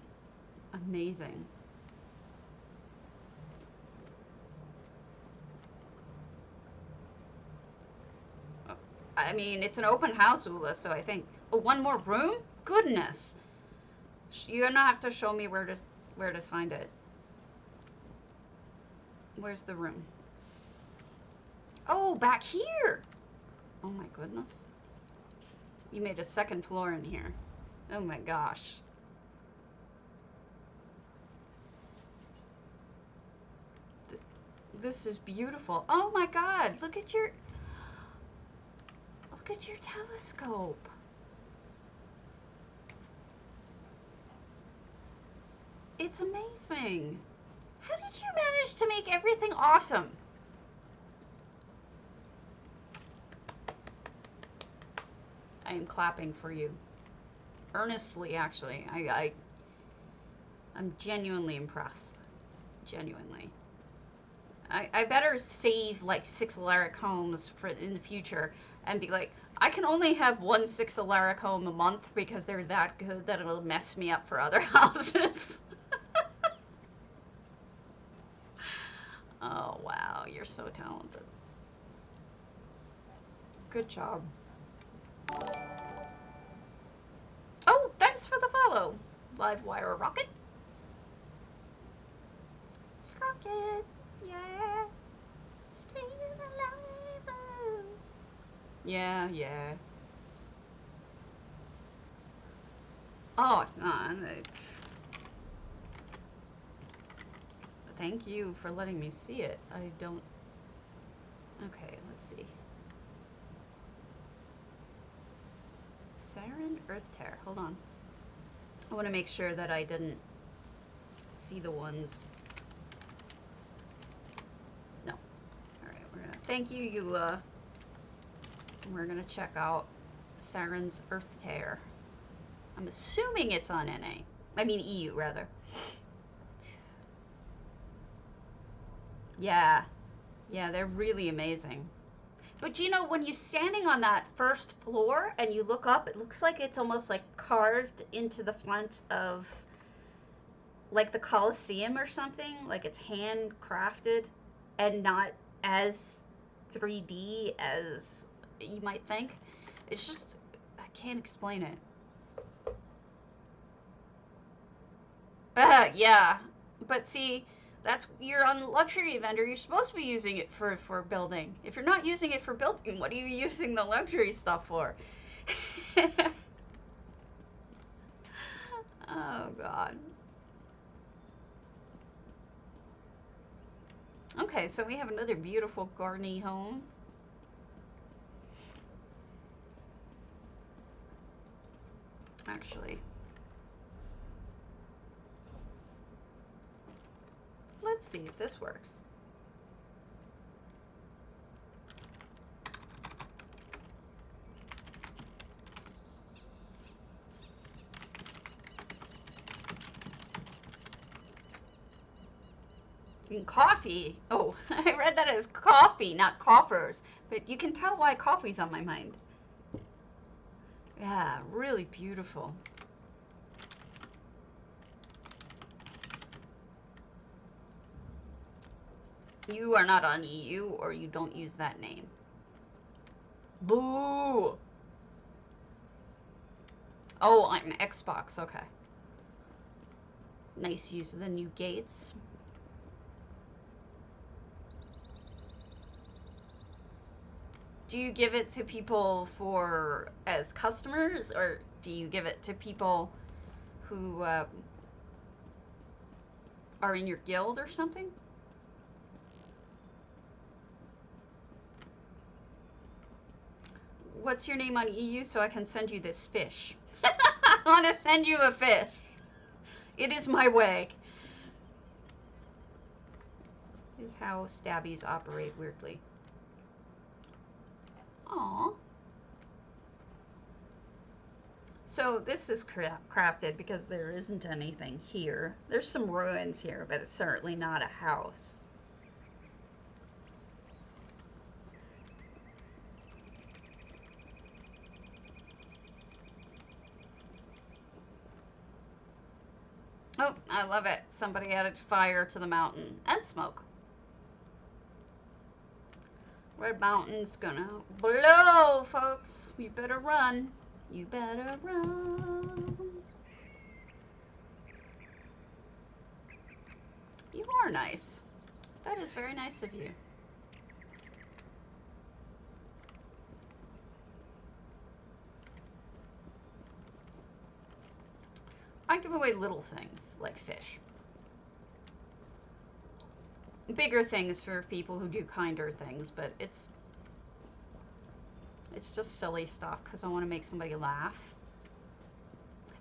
amazing. I mean, it's an open house, Ula, so I think... Oh, one more room? Goodness! You're gonna have to show me where to find it. Where's the room? Oh, back here! Oh my goodness. You made a second floor in here. Oh my gosh. This is beautiful. Oh my god, look at your telescope. It's amazing. How did you manage to make everything awesome? I am clapping for you. Earnestly, actually. I'm genuinely impressed. Genuinely. I better save like 6 Alaric homes for in the future and be like, I can only have 1 6 Alaric home a month because they're that good that it'll mess me up for other houses. Oh, wow. You're so talented. Good job. Oh, thanks for the follow, Livewire Rocket. Rocket, yeah. Staying alive. Oh. Yeah, yeah. Oh, thank you for letting me see it. I don't... Okay, let's see. Siren Earth Tear. Hold on. I want to make sure that I didn't see the ones. No. All right, we're gonna thank you, Eula. We're gonna check out Saren's Earth Tear. I'm assuming it's on NA. I mean EU, rather. Yeah. Yeah, they're really amazing. But you know, when you're standing on that first floor and you look up, it looks like it's almost like carved into the front of like the Colosseum or something. Like it's handcrafted and not as 3D as you might think. It's just, I can't explain it. Yeah. But see, you're on the luxury vendor. You're supposed to be using it for building. If you're not using it for building, what are you using the luxury stuff for? Oh, God. Okay, so we have another beautiful Garni home. Actually, let's see if this works. Coffee? Oh, I read that as coffee, not coffers. But you can tell why coffee's on my mind. Yeah, really beautiful. You are not on EU, or you don't use that name. Boo! Oh, on Xbox, okay. Nice use of the new gates. Do you give it to people as customers, or do you give it to people who are in your guild or something? What's your name on EU so I can send you this fish? I want to send you a fish. It is my way. Is how stabbies operate weirdly. Aww. So this is crafted because there isn't anything here. There's some ruins here, but it's certainly not a house. Oh, I love it. Somebody added fire to the mountain and smoke. Red Mountain's gonna blow, folks. You better run. You better run. You are nice. That is very nice of you. I give away little things, like fish. Bigger things for people who do kinder things, but it's just silly stuff because I want to make somebody laugh.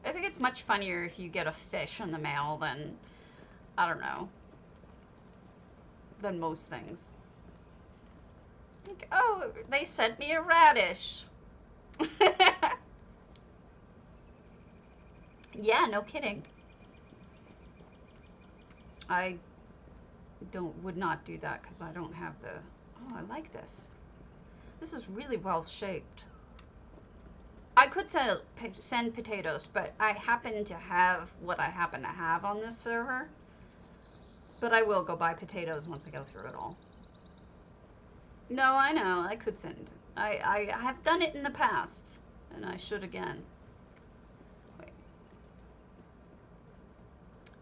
I think it's much funnier if you get a fish in the mail than, I don't know, than most things. Like, oh, they sent me a radish. Yeah, no kidding. I would not do that because I don't have the, oh, I like this. This is really well shaped. I could send potatoes, but I happen to have what I happen to have on this server. But I will go buy potatoes once I go through it all. No, I know, I could send. I have done it in the past, and I should again. Wait.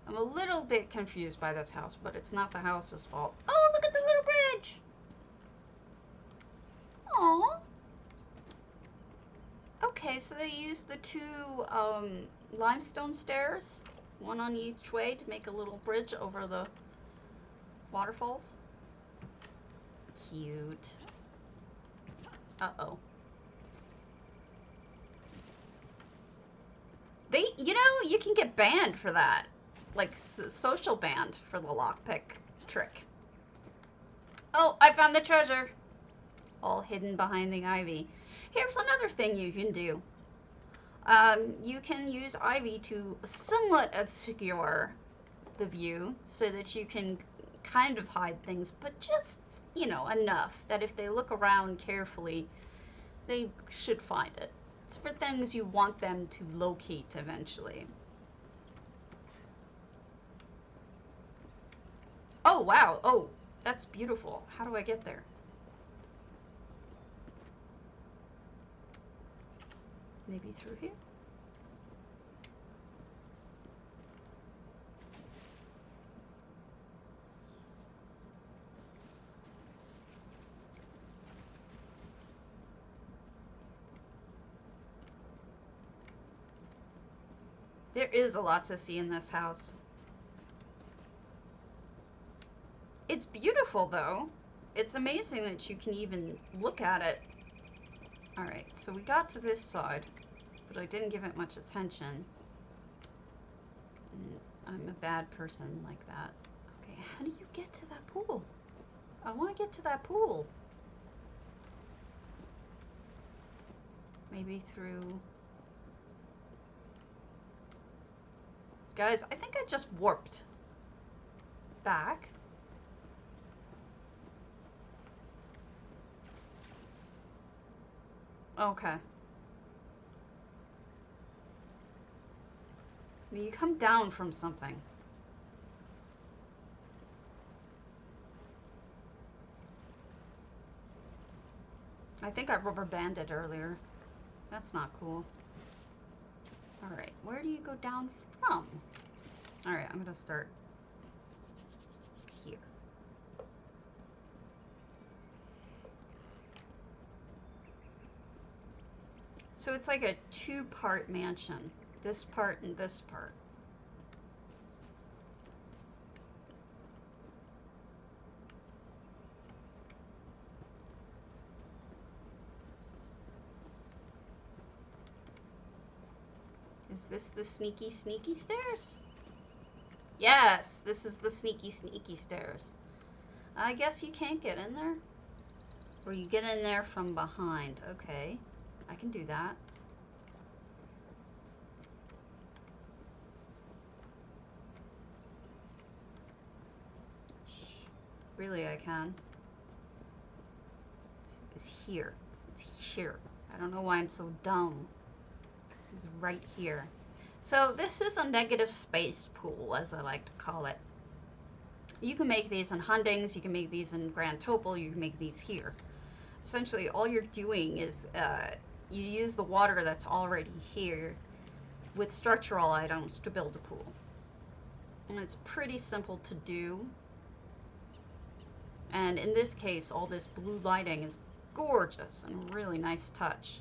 I'm a little bit confused by this house, but it's not the house's fault. Oh, look at the little bridge! Aww. Okay, so they used the two limestone stairs, one on each way, to make a little bridge over the waterfalls. Cute. Uh-oh. You know, you can get banned for that. Like, social banned for the lockpick trick. Oh, I found the treasure. All hidden behind the ivy. Here's another thing you can do. You can use ivy to somewhat obscure the view so that you can kind of hide things, but just, you know, enough that if they look around carefully, they should find it. It's for things you want them to locate eventually. Oh, wow. Oh, that's beautiful. How do I get there? Maybe through here? There is a lot to see in this house. It's beautiful, though. It's amazing that you can even look at it. Alright, so we got to this side, but I didn't give it much attention. I'm a bad person like that. Okay, how do you get to that pool? I want to get to that pool. Maybe through... Guys, I think I just warped back. Okay. You come down from something. I think I rubber banded earlier. That's not cool. Alright, where do you go down from? Alright, I'm gonna start here. So it's like a two-part mansion. This part and this part. Is this the sneaky, sneaky stairs? Yes, this is the sneaky, sneaky stairs. I guess you can't get in there. Or you get in there from behind. Okay, I can do that. Really, I can. It's here. It's here. I don't know why I'm so dumb. It's right here. So this is a negative spaced pool, as I like to call it. You can make these in Hundings, you can make these in Grand Topol, you can make these here. Essentially, all you're doing is you use the water that's already here with structural items to build a pool. And it's pretty simple to do. And in this case, all this blue lighting is gorgeous and a really nice touch.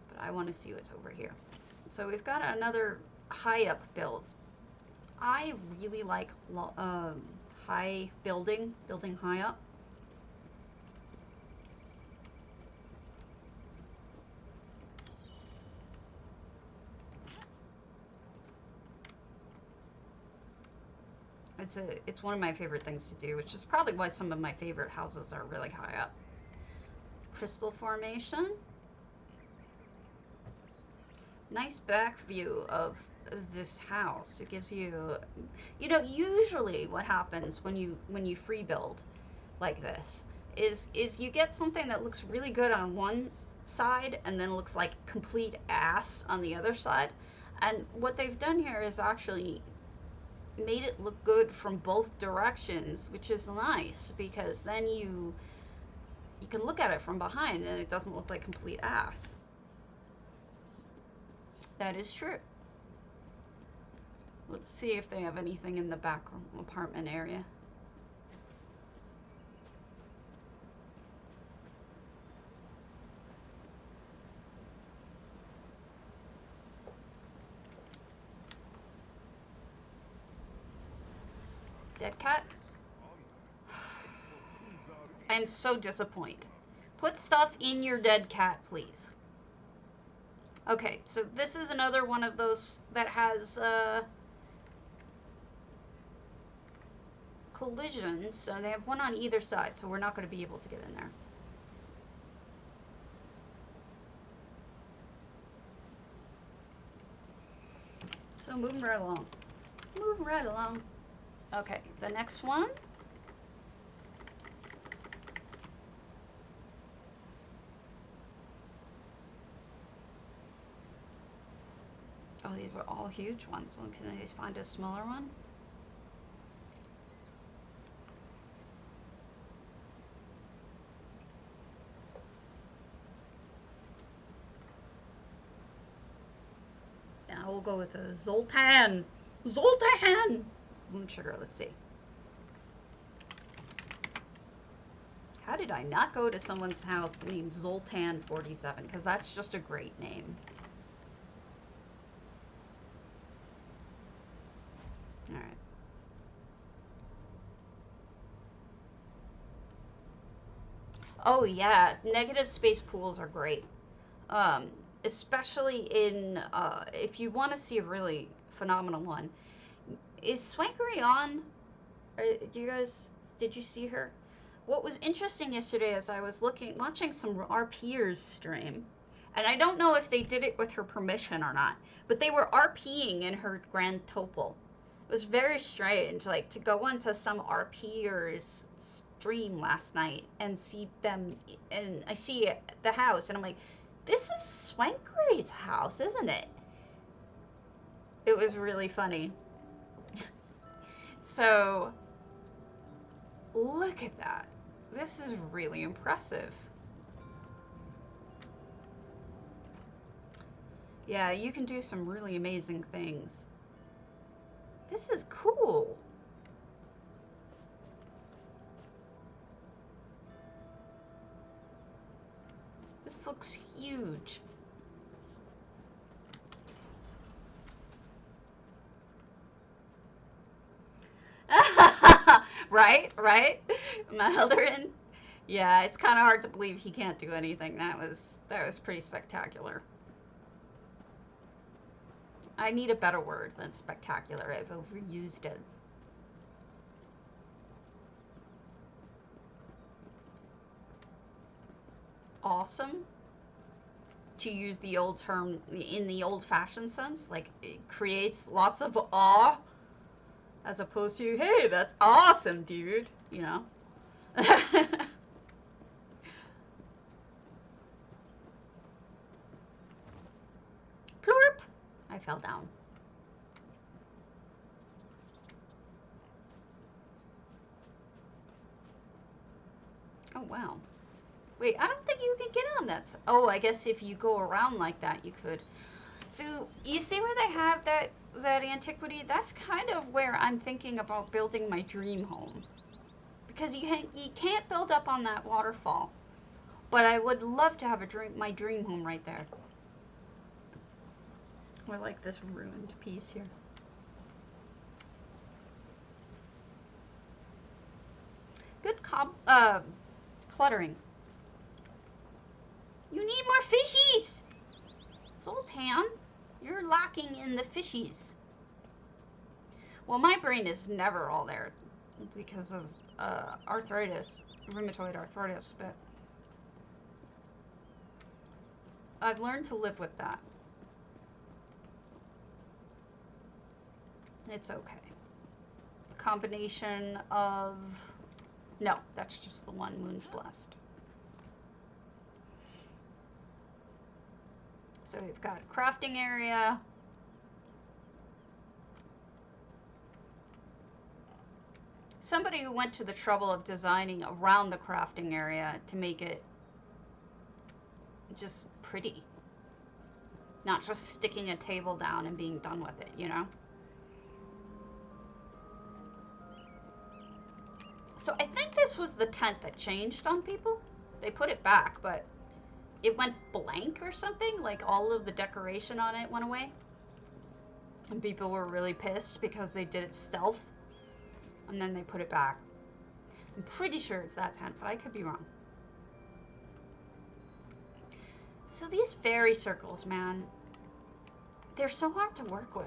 But I want to see what's over here. So we've got another high-up build. I really like high building high up. It's one of my favorite things to do, which is probably why some of my favorite houses are really high up. Crystal formation. Nice back view of this house. It gives you, you know, usually what happens when you free build like this is you get something that looks really good on one side and then looks like complete ass on the other side. And what they've done here is actually made it look good from both directions, which is nice because then you can look at it from behind and it doesn't look like complete ass. That is true. Let's see if they have anything in the back apartment area. Dead cat? I'm so disappointed. Put stuff in your dead cat, please. Okay, so this is another one of those that has collisions. So they have one on either side, so we're not going to be able to get in there. So moving right along. Moving right along. Okay, the next one. Oh, these are all huge ones. Can I find a smaller one? Now we'll go with a Zoltan. Zoltan! Sugar, let's see. How did I not go to someone's house named Zoltan 47? Because that's just a great name. Alright. Oh yeah, negative space pools are great. Especially in, if you want to see a really phenomenal one. Is Swankery on? Did you see her? What was interesting yesterday is I was watching some RPers stream, and I don't know if they did it with her permission or not, but they were RPing in her Grand Topol. It was very strange, like, to go onto some RPers stream last night and see them, and I see the house, and I'm like, this is Swankery's house, isn't it? It was really funny. So, look at that. This is really impressive. Yeah, you can do some really amazing things. This is cool. This looks huge. Right? Maldorin? Yeah, it's kind of hard to believe he can't do anything. That was pretty spectacular. I need a better word than spectacular. I've overused it. Awesome, to use the old term in the old-fashioned sense, like it creates lots of awe, as opposed to, hey, that's awesome, dude, you know. Plurp! I fell down. Oh, wow. Wait, I don't think you can get on that. Oh, I guess if you go around like that, you could. So, you see where they have that antiquity? That's kind of where I'm thinking about building my dream home. Because you can't build up on that waterfall. But I would love to have my dream home right there. I like this ruined piece here. Good cluttering. You need more fishies! Zoltan, you're lacking in the fishies. Well, my brain is never all there because of arthritis, rheumatoid arthritis, but I've learned to live with that. It's okay. Combination of... No, that's just the one, Moon's Blessed. So we've got a crafting area. Somebody who went to the trouble of designing around the crafting area to make it just pretty. Not just sticking a table down and being done with it, you know? So I think this was the tent that changed on people. They put it back, but it went blank or something. Like all of the decoration on it went away. And people were really pissed because they did it stealth. And then they put it back. I'm pretty sure it's that tent, but I could be wrong. So these fairy circles, man. They're so hard to work with.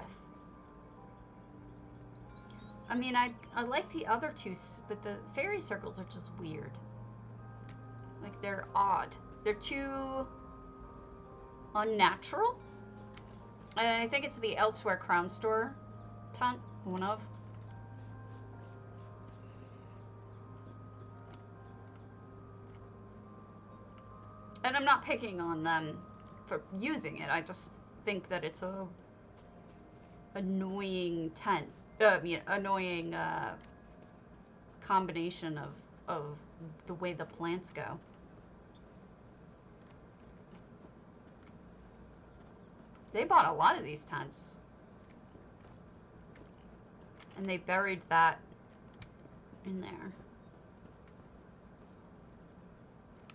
I mean, I like the other two, but the fairy circles are just weird. Like, they're odd. They're too unnatural. I think it's the Elsewhere Crown Store tent, one of. And I'm not picking on them for using it. I just think that it's a annoying tent. Annoying combination of the way the plants go. They bought a lot of these tents. And they buried that in there.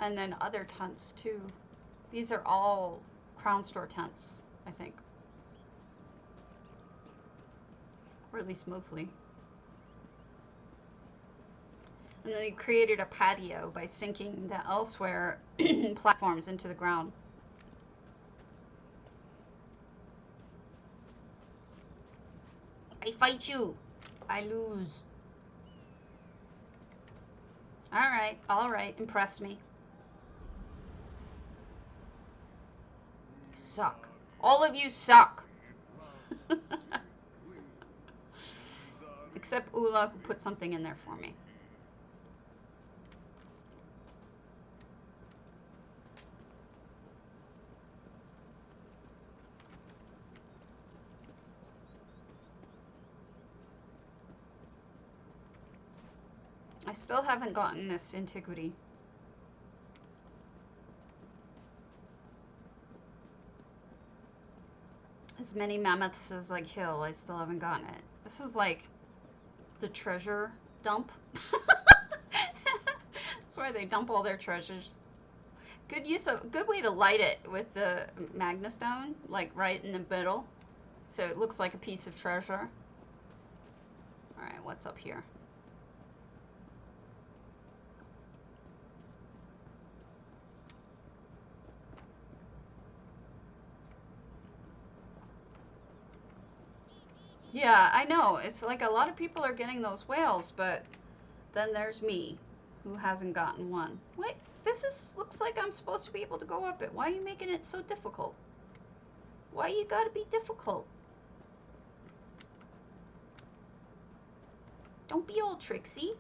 And then other tents too. These are all Crown Store tents, I think. Or at least mostly. And then they created a patio by sinking the Elsewhere platforms into the ground. I fight you. I lose. Alright, impress me. You suck. All of you suck. Except Ula, who put something in there for me. I still haven't gotten this antiquity. As many mammoths as I kill, I still haven't gotten it. This is like the treasure dump. That's where they dump all their treasures. Good way to light it with the Magna Stone, like right in the middle, so it looks like a piece of treasure. All right, what's up here? Yeah, I know. It's like a lot of people are getting those whales, but then there's me, who hasn't gotten one. Wait, looks like I'm supposed to be able to go up it. Why are you making it so difficult? Why you gotta be difficult? Don't be all tricksy.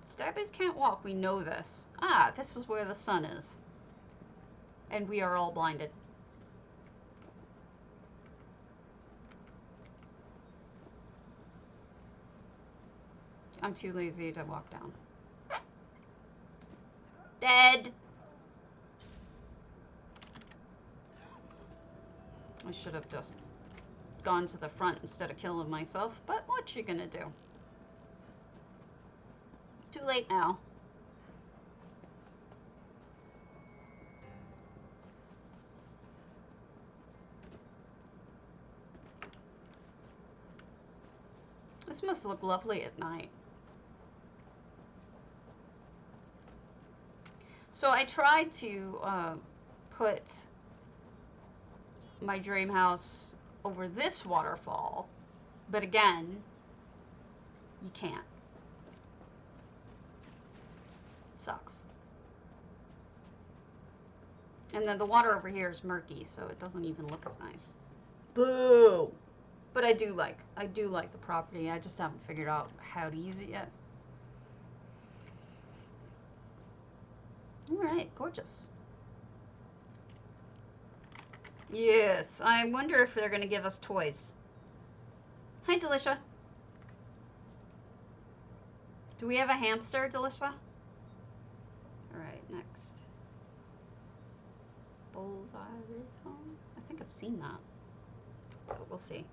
Starbase can't walk, we know this. Ah, this is where the sun is. And we are all blinded. I'm too lazy to walk down. Dead! I should have just gone to the front instead of killing myself, but what you gonna do? Too late now. This must look lovely at night. So I tried to put my dream house over this waterfall, but again, you can't. It sucks. And then the water over here is murky, so it doesn't even look as nice. Boo! But I do like the property. I just haven't figured out how to use it yet. All right, gorgeous. Yes, I wonder if they're going to give us toys. Hi, Delicia. Do we have a hamster, Delicia? All right, next. Bullseye Raycon? I think I've seen that, but we'll see.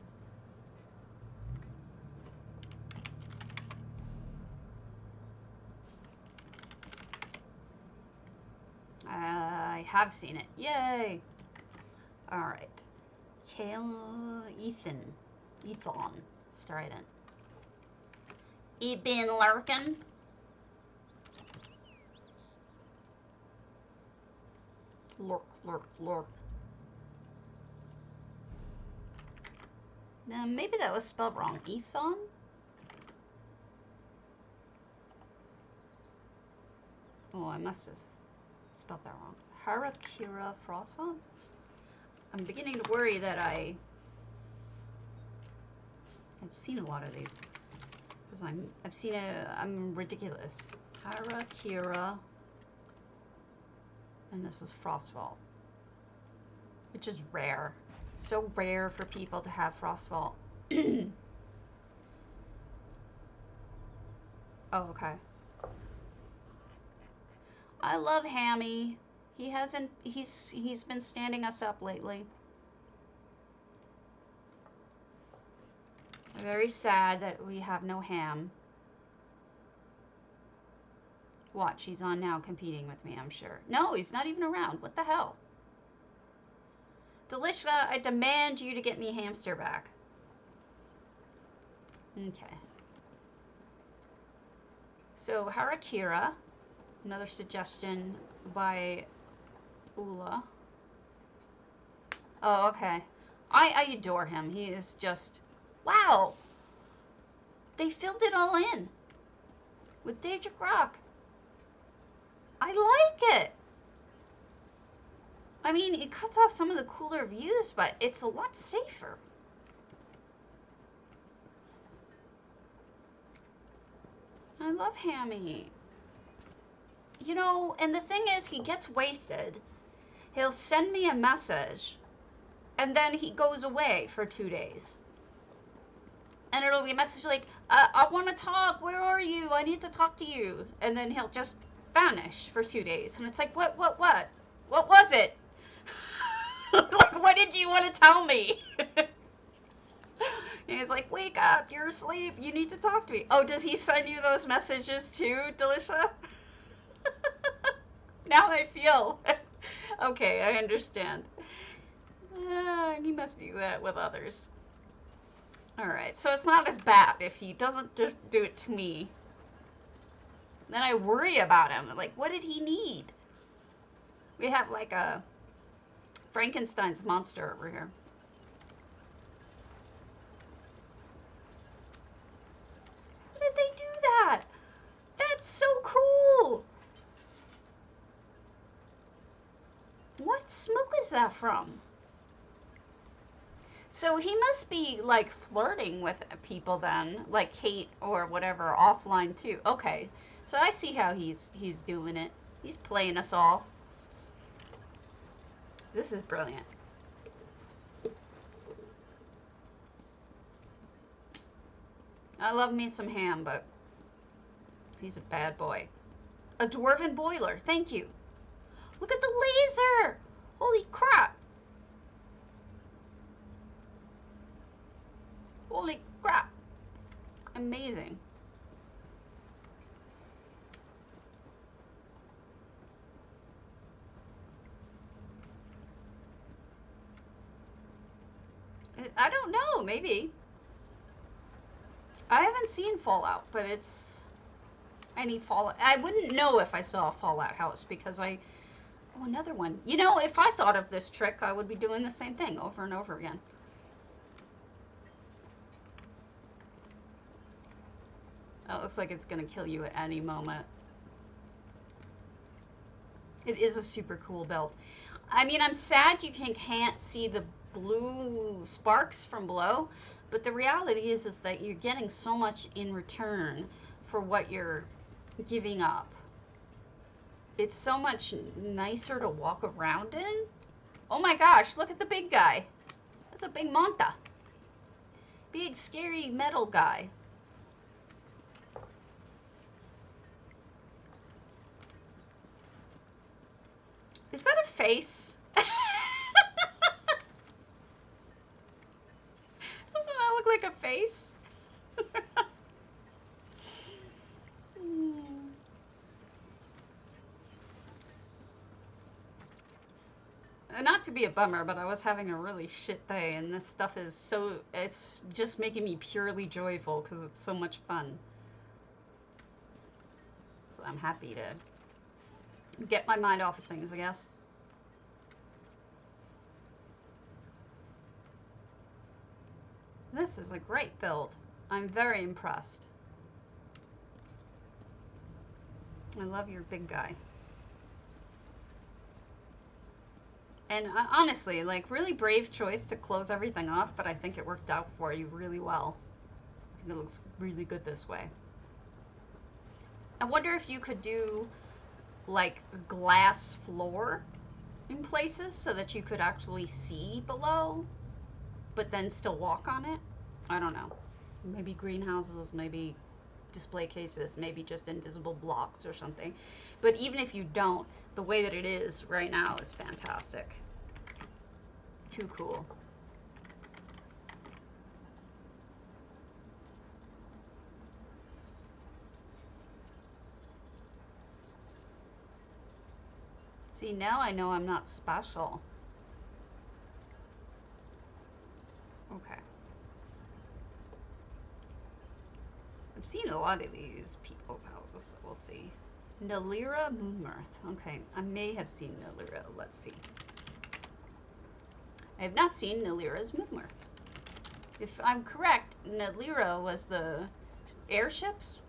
I have seen it. Yay! Alright. Ethan. Strident. You been lurking? Lurk, lurk, lurk. Maybe that was spelled wrong. Ethon? Oh, I must have spelled that wrong. Harakira Frostfall? I'm beginning to worry that I've seen a lot of these. Because I'm ridiculous. Harakira. And this is Frostfall. Which is rare. So rare for people to have Frostfall. Oh, okay. I love Hammy. He's been standing us up lately. I'm very sad that we have no Ham. Watch, he's on now competing with me, I'm sure. No, he's not even around. What the hell? Delishka, I demand you to get me Hamster back. Okay. So, Harakira, another suggestion by Ula. Oh, okay. I adore him. He is just, wow. They filled it all in with Daedric Rock. I like it. I mean, it cuts off some of the cooler views, but it's a lot safer. I love Hammy. You know, and the thing is, he gets wasted. He'll send me a message, and then he goes away for 2 days. And it'll be a message like, I want to talk. Where are you? I need to talk to you. And then he'll just vanish for 2 days. And it's like, what? What was it? Like, what did you want to tell me? And he's like, wake up, you're asleep, you need to talk to me. Oh, does he send you those messages too, Delisha? Now I feel. Okay, I understand. He must do that with others. Alright, so it's not as bad if he doesn't just do it to me. Then I worry about him. Like, what did he need? We have like a Frankenstein's monster over here. How did they do that? That's so cool. What smoke is that from? So he must be like flirting with people then, like Kate or whatever, offline too. Okay, so I see how he's doing it. He's playing us all. This is brilliant. I love me some Ham, but he's a bad boy. A dwarven boiler, thank you. Look at the laser! Holy crap! Holy crap! Amazing. I don't know, maybe. I haven't seen Fallout, but it's any Fallout. I wouldn't know if I saw a Fallout house because oh, another one. You know, if I thought of this trick, I would be doing the same thing over and over again. That looks like it's gonna kill you at any moment. It is a super cool belt. I mean, I'm sad you can't see the blue sparks from below, but the reality is that you're getting so much in return for what you're giving up. It's so much nicer to walk around in. Oh my gosh, look at the big guy. That's a big Manta. Big, scary metal guy. Is that a face? Doesn't that look like a face? Not to be a bummer, but I was having a really shit day, and this stuff is it's just making me purely joyful because it's so much fun. So I'm happy to get my mind off of things, I guess. This is a great build. I'm very impressed. I love your big guy. And honestly, like, really brave choice to close everything off, but I think it worked out for you really well. I think it looks really good this way. I wonder if you could do, like, glass floor in places so that you could actually see below, but then still walk on it. I don't know. Maybe greenhouses, maybe display cases, maybe just invisible blocks or something. But even if you don't, the way that it is right now is fantastic. Too cool. See, now I know I'm not special. Okay. I've seen a lot of these people's houses, so we'll see. Nalira Moonmirth. Okay, I may have seen Nalira. Let's see. I have not seen Nalira's Moonmirth. If I'm correct, Nalira was the airships?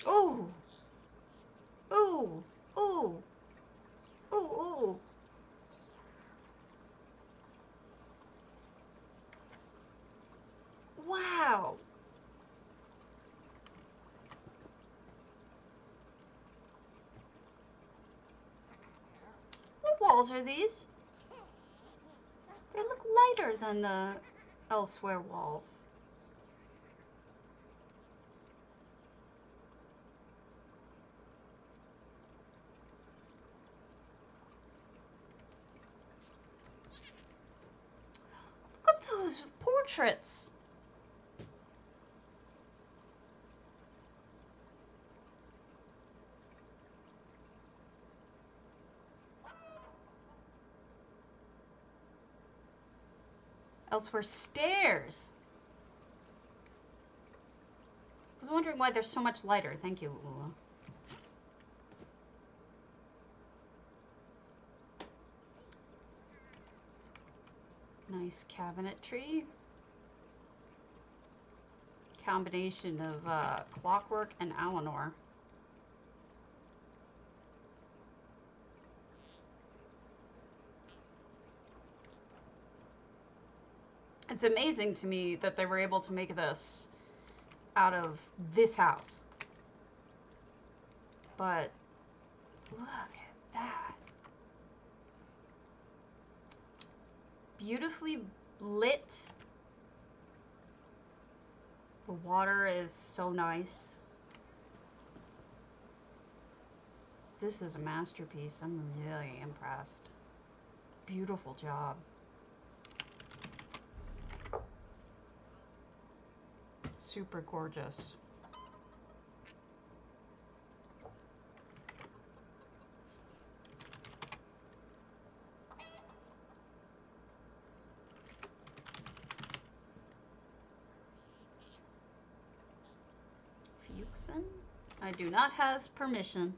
Oh! Oh! Oh! Oh! Oh! Wow! What walls are these? They look lighter than the elsewhere walls. Look at those portraits. Elsewhere stairs. I was wondering why they're so much lighter. Thank you, Ula. Nice cabinetry. Combination of Clockwork and Alinor. It's amazing to me that they were able to make this out of this house. But look at that. Beautifully lit. The water is so nice. This is a masterpiece. I'm really impressed. Beautiful job. Super gorgeous. Fuchsin? I do not has permission.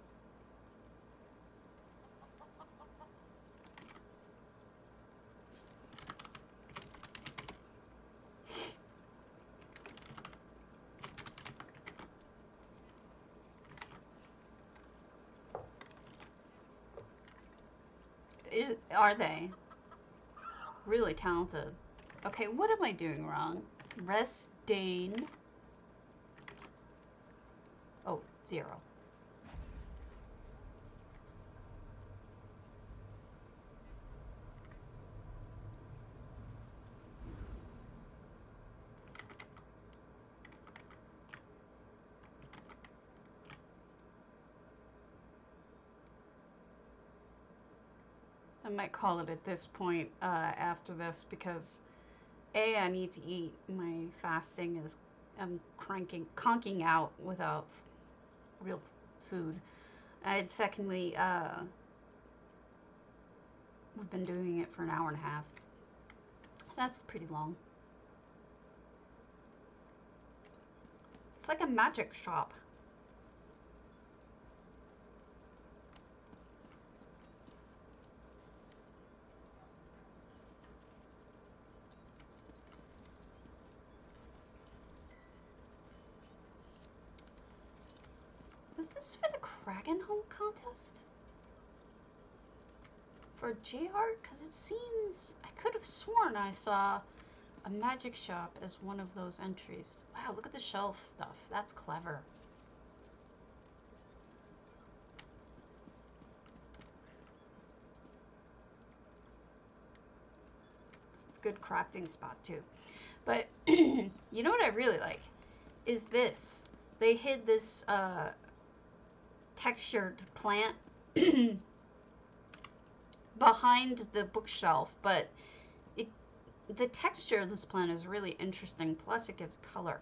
Are they? Really talented. Okay, what am I doing wrong? Restain. Oh, 0. I might call it at this point after this because A, I need to eat. My fasting is, I'm conking out without real food. And secondly, we've been doing it for an hour and a half. That's pretty long. It's like a magic shop. Was this for the Kragen Home contest? For J-Heart? Because it seems... I could have sworn I saw a magic shop as one of those entries. Wow, look at the shelf stuff. That's clever. It's a good crafting spot too. But you know what I really like? Is this. They hid this textured plant behind the bookshelf, but the texture of this plant is really interesting, plus it gives color.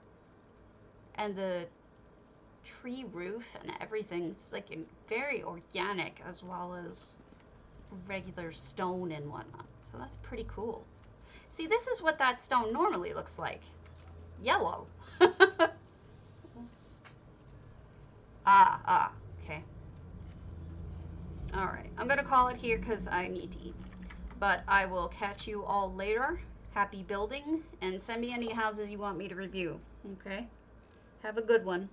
And the tree roof and everything, it's like very organic as well as regular stone and whatnot. So that's pretty cool. See, this is what that stone normally looks like. Yellow. Okay. Alright, I'm gonna call it here because I need to eat. But I will catch you all later. Happy building, and send me any houses you want me to review. Okay? Have a good one.